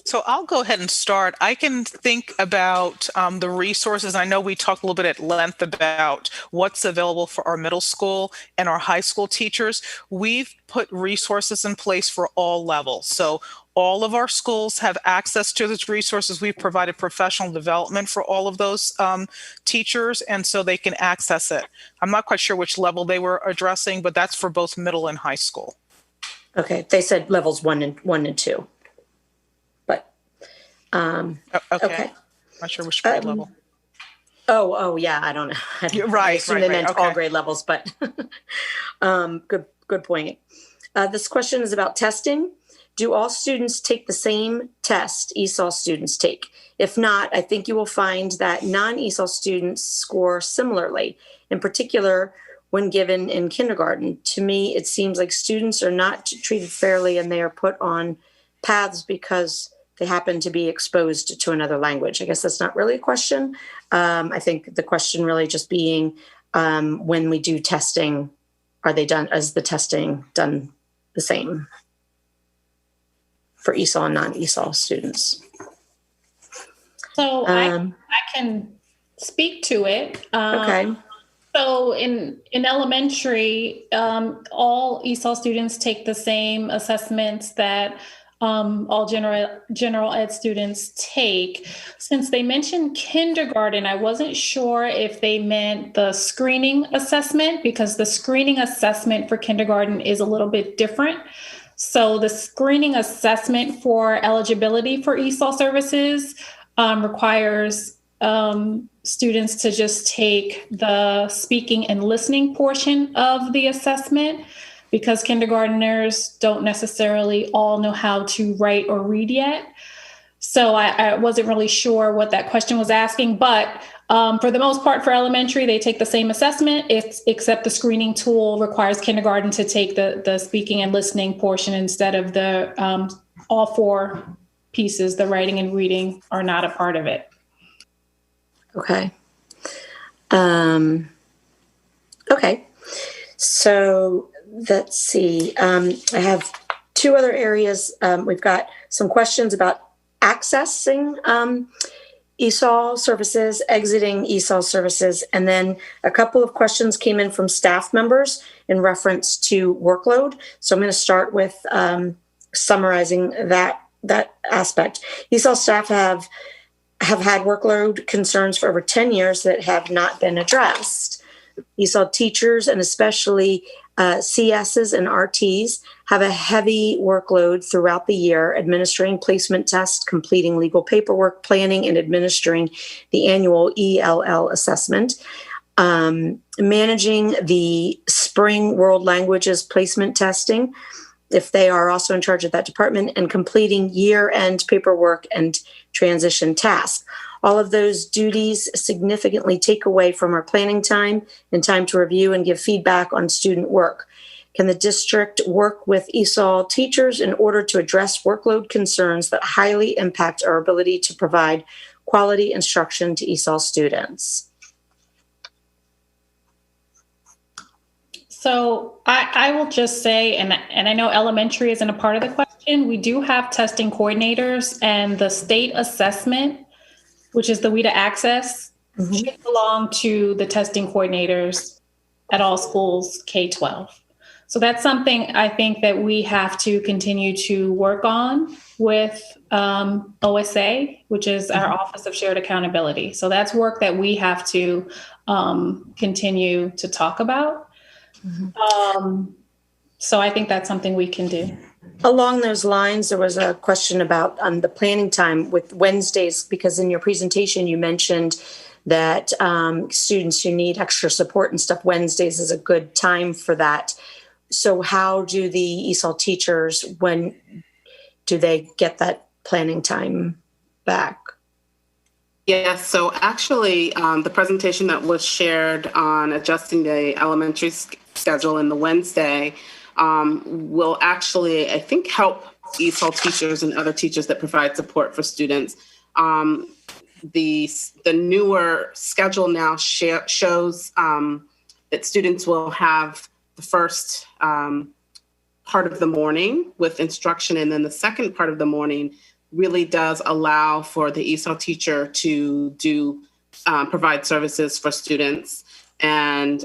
So I'll go ahead and start. I can think about the resources. I know we talked a little bit at length about what's available for our middle school and our high school teachers. We've put resources in place for all levels. So all of our schools have access to those resources. We've provided professional development for all of those teachers, and so they can access it. I'm not quite sure which level they were addressing, but that's for both middle and high school. Okay, they said levels 1 and 2. Okay. Not sure which grade level. Oh, yeah. I don't know. I assume they meant all grade levels, but good point. This question is about testing. Do all students take the same test ESOL students take? If not, I think you will find that non-ESOL students score similarly, in particular when given in kindergarten. To me, it seems like students are not treated fairly and they are put on paths because they happen to be exposed to another language. I guess that's not really a question. I think the question really just being when we do testing, is the testing done the same for ESOL and non-ESOL students? So I can speak to it. Okay. So in elementary, all ESOL students take the same assessments that all general ed students take. Since they mentioned kindergarten, I wasn't sure if they meant the screening assessment, because the screening assessment for kindergarten is a little bit different. So the screening assessment for eligibility for ESOL services requires students to just take the speaking and listening portion of the assessment, because kindergartners don't necessarily all know how to write or read yet. So I wasn't really sure what that question was asking, but for the most part for elementary, they take the same assessment, except the screening tool requires kindergarten to take the speaking and listening portion instead of the all 4 pieces. The writing and reading are not a part of it. Okay. Okay. So let's see. I have 2 other areas. We've got some questions about accessing ESOL services, exiting ESOL services, and then a couple of questions came in from staff members in reference to workload. So I'm going to start with summarizing that aspect. ESOL staff have had workload concerns for over 10 years that have not been addressed. ESOL teachers, and especially CSs and RTs, have a heavy workload throughout the year, administering placement tests, completing legal paperwork, planning and administering the annual ELL assessment, managing the spring world languages placement testing, if they are also in charge of that department, and completing year-end paperwork and transition tasks. All of those duties significantly take away from our planning time and time to review and give feedback on student work. Can the district work with ESOL teachers in order to address workload concerns that highly impact our ability to provide quality instruction to ESOL students? So I will just say, and I know elementary isn't a part of the question, we do have testing coordinators, and the state assessment, which is the WIDA access, should belong to the testing coordinators at all schools K-12. So that's something I think that we have to continue to work on with OSA, which is our Office of Shared Accountability. So that's work that we have to continue to talk about. So I think that's something we can do. Along those lines, there was a question about the planning time with Wednesdays, because in your presentation you mentioned that students who need extra support and stuff, Wednesdays is a good time for that. So how do the ESOL teachers, when do they get that planning time back? Yeah, so actually the presentation that was shared on adjusting the elementary schedule in the Wednesday will actually, I think, help ESOL teachers and other teachers that provide support for students The newer schedule now shows that students will have the first part of the morning with instruction, and then the second part of the morning really does allow for the ESOL teacher to provide services for students, and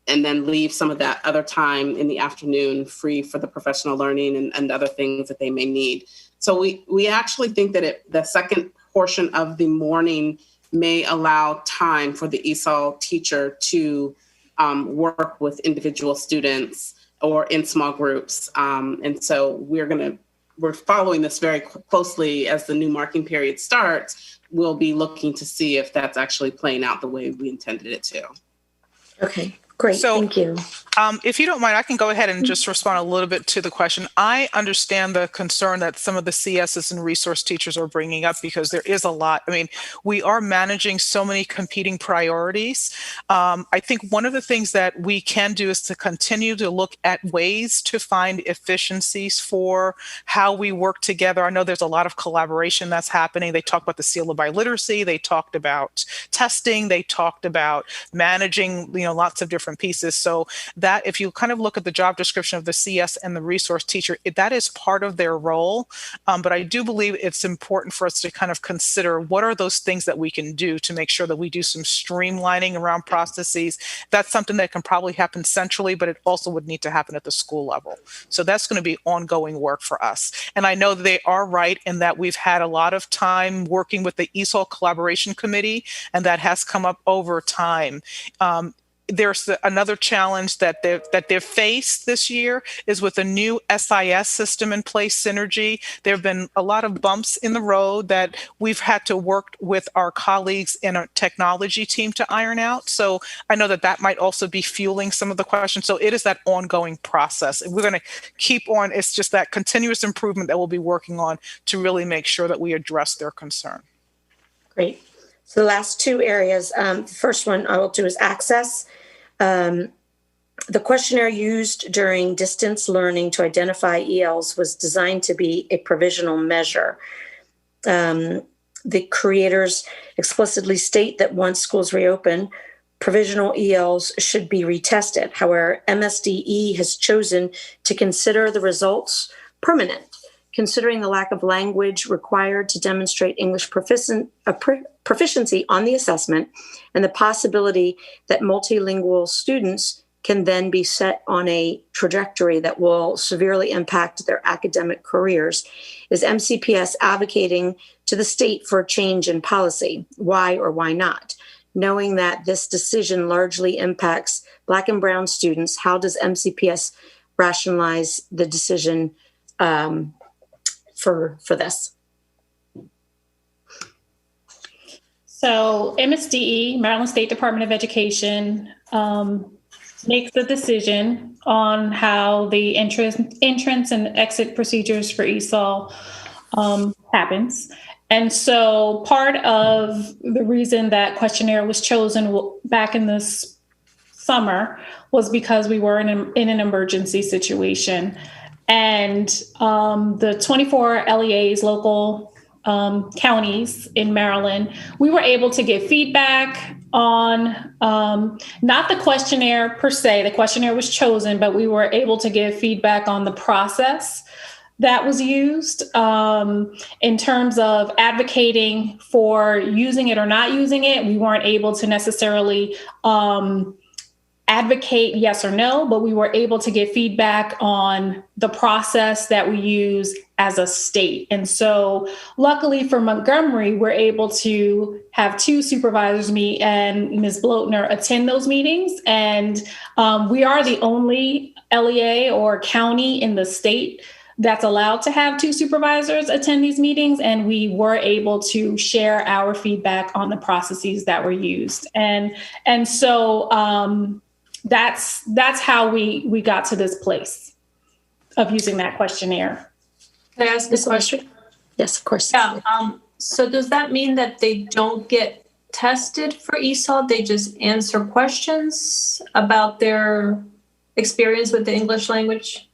then leave some of that other time in the afternoon free for the professional learning and other things that they may need. So we actually think that the second portion of the morning may allow time for the ESOL teacher to work with individual students or in small groups. And so we're following this very closely as the new marking period starts. We'll be looking to see if that's actually playing out the way we intended it to. Okay, great. So, thank you. If you don't mind, I can go ahead and just respond a little bit to the question. I understand the concern that some of the CSs and resource teachers are bringing up, because there is a lot. I mean, we are managing so many competing priorities. I think one of the things that we can do is to continue to look at ways to find efficiencies for how we work together. I know there's a lot of collaboration that's happening. They talked about the seal of biliteracy. They talked about testing. They talked about managing, lots of different pieces. So that if you kind of look at the job description of the CS and the resource teacher, that is part of their role. But I do believe it's important for us to kind of consider what are those things that we can do to make sure that we do some streamlining around processes. That's something that can probably happen centrally, but it also would need to happen at the school level. So that's going to be ongoing work for us. And I know they are right in that we've had a lot of time working with the ESOL Collaboration Committee, and that has come up over time. There's another challenge that they've faced this year is with a new SIS system in place, Synergy. There have been a lot of bumps in the road that we've had to work with our colleagues in a technology team to iron out. So I know that might also be fueling some of the questions. So it is that ongoing process. And we're going to keep on. It's just that continuous improvement that we'll be working on to really make sure that we address their concern. Great. So the last two areas, the first one I will do is access. The questionnaire used during distance learning to identify ELs was designed to be a provisional measure. The creators explicitly state that once schools reopen, provisional ELs should be retested. However, MSDE has chosen to consider the results permanent, considering the lack of language required to demonstrate English proficiency on the assessment, and the possibility that multilingual students can then be set on a trajectory that will severely impact their academic careers. Is MCPS advocating to the state for a change in policy? Why or why not? Knowing that this decision largely impacts Black and Brown students, how does MCPS rationalize the decision for this? So MSDE, Maryland State Department of Education, makes the decision on how the entrance and exit procedures for ESOL happens. And so part of the reason that questionnaire was chosen back in this summer was because we were in an emergency situation. And the 24 LEAs, local counties in Maryland, we were able to get feedback on not the questionnaire per se. The questionnaire was chosen, but we were able to give feedback on the process that was used in terms of advocating for using it or not using it. We weren't able to necessarily advocate yes or no, but we were able to get feedback on the process that we use as a state. And so luckily for Montgomery, we're able to have two supervisors meet and Ms. Bloatner attend those meetings. And we are the only LEA or county in the state that's allowed to have two supervisors attend these meetings. And we were able to share our feedback on the processes that were used. And so that's how we got to this place of using that questionnaire. Can I ask a question? Yes, of course. Yeah. So does that mean that they don't get tested for ESOL? They just answer questions about their experience with the English language?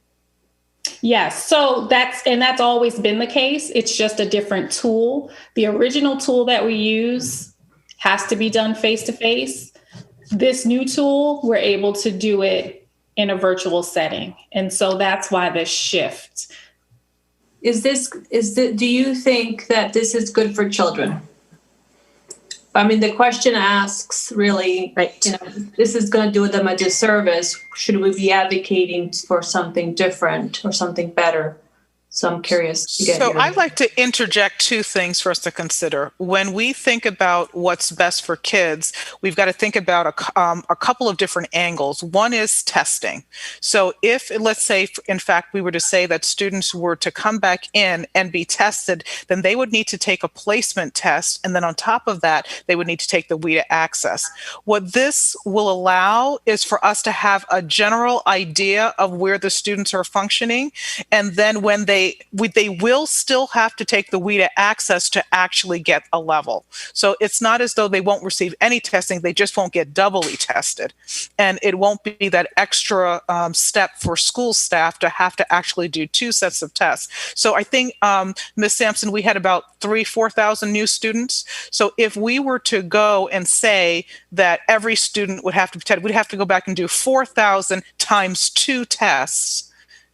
Yes. So that's always been the case. It's just a different tool. The original tool that we use has to be done face to face. This new tool, we're able to do it in a virtual setting. And so that's why this shift. Do you think that this is good for children? I mean, the question asks really, Right. This is going to do them a disservice. Should we be advocating for something different or something better? So I'm curious to get So your... I'd like to interject two things for us to consider. When we think about what's best for kids, we've got to think about a couple of different angles. One is testing. So if, let's say, in fact, we were to say that students were to come back in and be tested, then they would need to take a placement test. And then on top of that, they would need to take the WIDA Access. What this will allow is for us to have a general idea of where the students are functioning. And then when they will still have to take the WIDA Access to actually get a level. So it's not as though they won't receive any testing, they just won't get doubly tested. And it won't be that extra step for school staff to have to actually do 2 sets of tests. So I think, Ms. Sampson, we had about 4,000 new students. So if we were to go and say that every student would have to be tested, we'd have to go back and do 4,000 times 2 tests.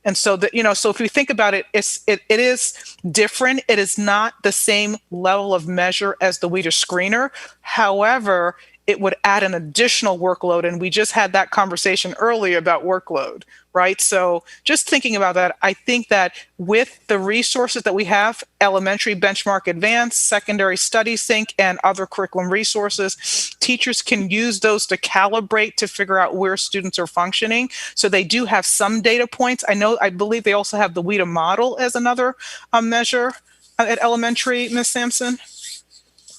And so that, so if we think about it, it is different. It is not the same level of measure as the WIDA screener. However, it would add an additional workload. And we just had that conversation earlier about workload, right? So just thinking about that, I think that with the resources that we have, elementary benchmark advanced, secondary study sync, and other curriculum resources, teachers can use those to calibrate to figure out where students are functioning. So they do have some data points. I believe they also have the WIDA model as another measure at elementary, Ms. Sampson.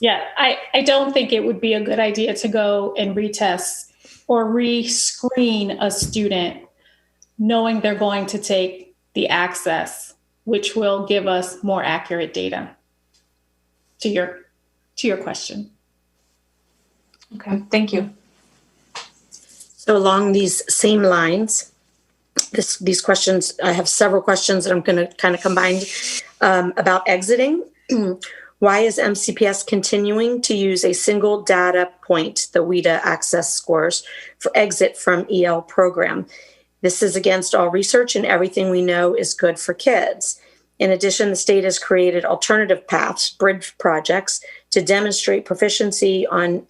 Yeah, I don't think it would be a good idea to go and retest or re-screen a student knowing they're going to take the Access, which will give us more accurate data to your question. Okay, thank you. So along these same lines, these questions, I have several questions that I'm going to kind of combine about exiting. Why is MCPS continuing to use a single data point, the WIDA Access scores, for exit from EL program? This is against all research and everything we know is good for kids. In addition, the state has created alternative paths, bridge projects, to demonstrate proficiency on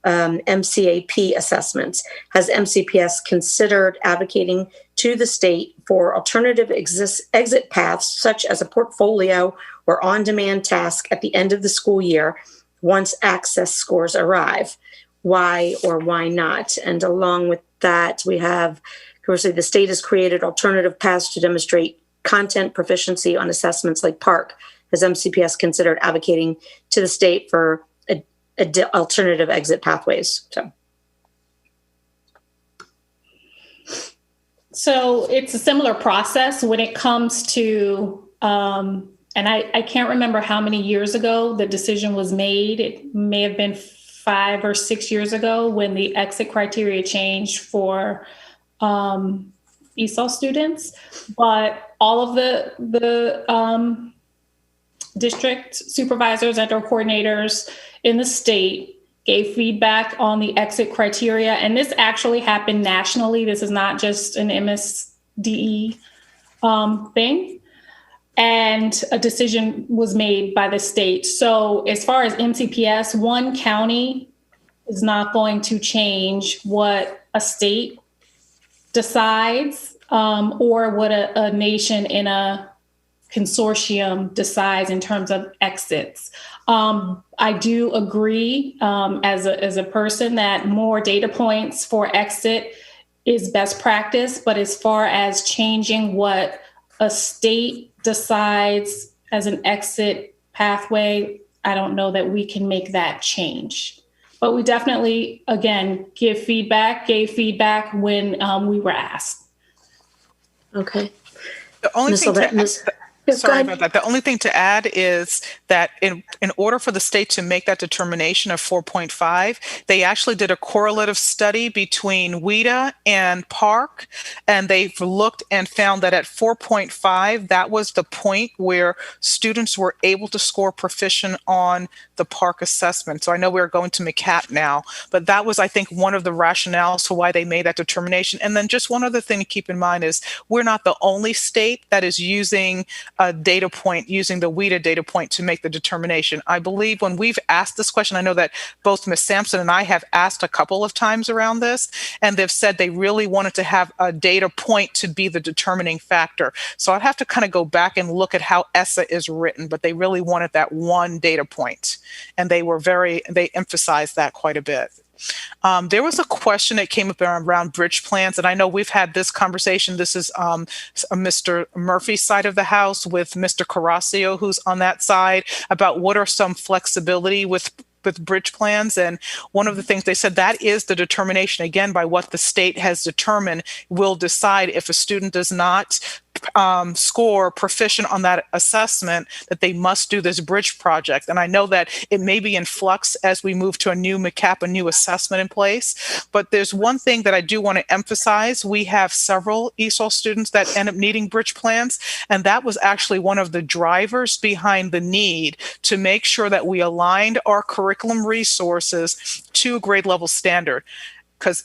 MCAP assessments. Has MCPS considered advocating to the state for alternative exit paths, such as a portfolio or on-demand task at the end of the school year once access scores arrive? Why or why not? And along with that, we have, the state has created alternative paths to demonstrate content proficiency on assessments like PARCC. Has MCPS considered advocating to the state for alternative exit pathways? So it's a similar process when it comes to, and I can't remember how many years ago the decision was made. It may have been 5 or 6 years ago when the exit criteria changed for ESOL students, but all of the district supervisors and or coordinators in the state gave feedback on the exit criteria. And this actually happened nationally. This is not just an MSDE thing. And a decision was made by the state. So as far as MCPS, one county is not going to change what a state decides or what a nation in a consortium decides in terms of exits. I do agree as a person that more data points for exit is best practice, but as far as changing what a state decides as an exit pathway, I don't know that we can make that change. But we definitely, again, gave feedback when we were asked. Okay. The only thing Sorry about that. The only thing to add is that in order for the state to make that determination of 4.5, they actually did a correlative study between WIDA and PARC, and they've looked and found that at 4.5, that was the point where students were able to score proficient on the PARC assessment. So I know we're going to MCAP now, but that was, I think, one of the rationales for why they made that determination. And then just one other thing to keep in mind is we're not the only state that is using a data point, using the WIDA data point to make the determination. I believe when we've asked this question, I know that both Ms. Sampson and I have asked a couple of times around this, and they've said they really wanted to have a data point to be the determining factor. So I'd have to kind of go back and look at how ESSA is written, but they really wanted that one data point. And they emphasized that quite a bit. There was a question that came up around bridge plans, and I know we've had this conversation. This is Mr. Murphy's side of the house with Mr. Carrasio, who's on that side, about what are some flexibility with bridge plans. And one of the things they said, that is the determination, again, by what the state has determined, will decide if a student does not score proficient on that assessment, that they must do this bridge project. And I know that it may be in flux as we move to a new MCAP, a new assessment in place. But there's one thing that I do want to emphasize. We have several ESOL students that end up needing bridge plans. And that was actually one of the drivers behind the need to make sure that we aligned our curriculum resources to a grade level standard. Because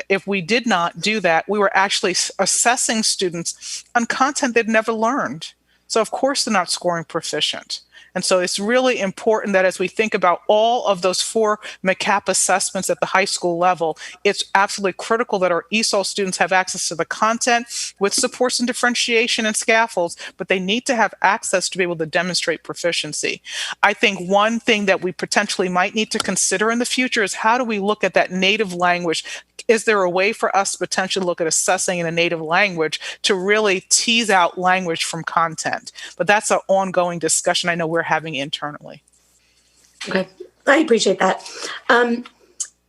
if we did not do that, we were actually assessing students on content they'd never learned. So of course they're not scoring proficient. And so it's really important that as we think about all of those 4 MCAP assessments at the high school level, it's absolutely critical that our ESOL students have access to the content with supports and differentiation and scaffolds, but they need to have access to be able to demonstrate proficiency. I think one thing that we potentially might need to consider in the future is how do we look at that native language? Is there a way for us to potentially look at assessing in a native language to really tease out language from content? But that's an ongoing discussion I know we're having internally. Okay, I appreciate that.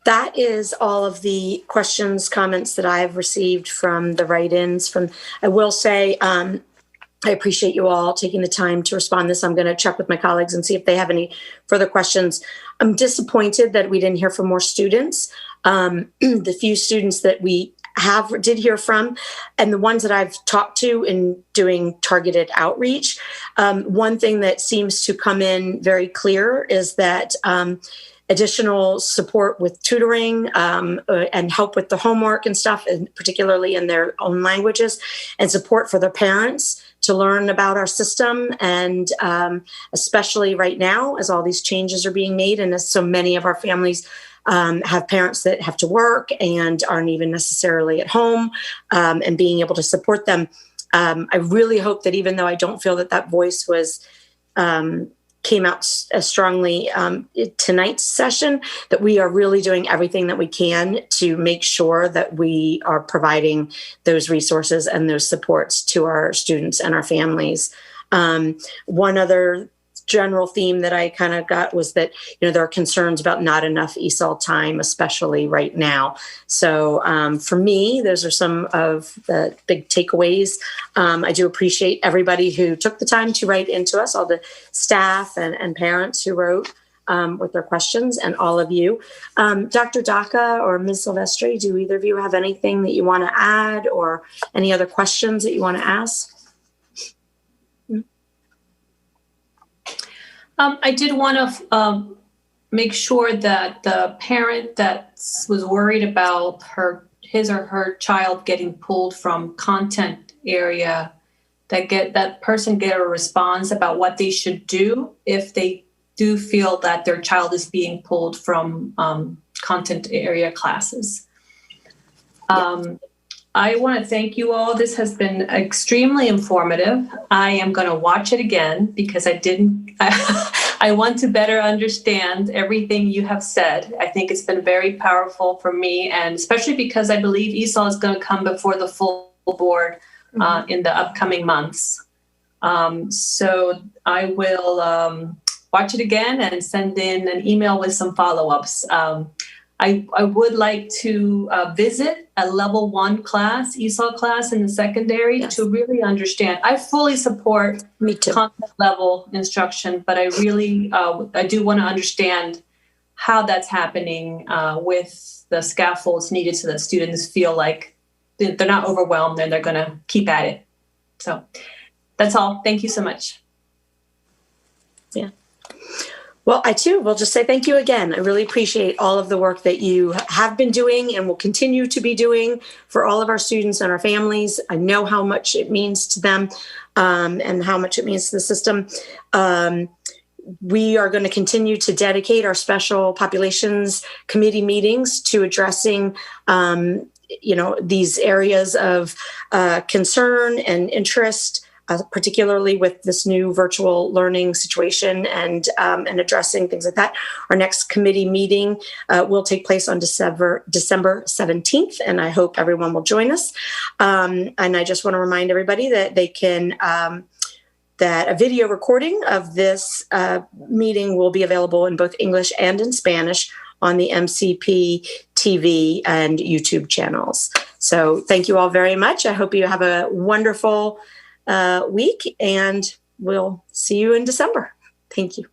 That is all of the questions, comments that I've received from the write-ins. I will say, I appreciate you all taking the time to respond to this. I'm going to check with my colleagues and see if they have any further questions. I'm disappointed that we didn't hear from more students. The few students that we did hear from, and the ones that I've talked to in doing targeted outreach, one thing that seems to come in very clear is that additional support with tutoring and help with the homework and stuff, and particularly in their own languages, and support for their parents to learn about our system, and especially right now as all these changes are being made, and as so many of our families have parents that have to work and aren't even necessarily at home, and being able to support them. I really hope that even though I don't feel that voice came out as strongly tonight's session, that we are really doing everything that we can to make sure that we are providing those resources and those supports to our students and our families. One other general theme that I kind of got was that, there are concerns about not enough ESOL time, especially right now. So for me, those are some of the big takeaways. I do appreciate everybody who took the time to write into us, all the staff and parents who wrote with their questions, and all of you. Dr. Daka or Ms. Silvestri, do either of you have anything that you want to add or any other questions that you want to ask? I did want to make sure that the parent that was worried about his or her child getting pulled from content area, that person get a response about what they should do if they do feel that their child is being pulled from content area classes. I want to thank you all. This has been extremely informative. I am going to watch it again because I want to better understand everything you have said. I think it's been very powerful for me, and especially because I believe ESOL is going to come before the full board in the upcoming months. So I will watch it again and send in an email with some follow-ups. I would like to visit a level 1 class, ESOL class in the secondary to really understand. I fully support Me too. content level instruction, but I really, I do want to understand how that's happening with the scaffolds needed so that students feel like they're not overwhelmed and they're going to keep at it. So that's all. Thank you so much. Yeah. Well, I too will just say thank you again. I really appreciate all of the work that you have been doing and will continue to be doing for all of our students and our families. I know how much it means to them and how much it means to the system. We are going to continue to dedicate our special populations committee meetings to addressing these areas of concern and interest, particularly with this new virtual learning situation and addressing things like that. Our next committee meeting will take place on December 17th, and I hope everyone will join us. And I just want to remind everybody that they can that a video recording of this meeting will be available in both English and in Spanish on the MCP TV and YouTube channels. So thank you all very much. I hope you have a wonderful week, and we'll see you in December. Thank you.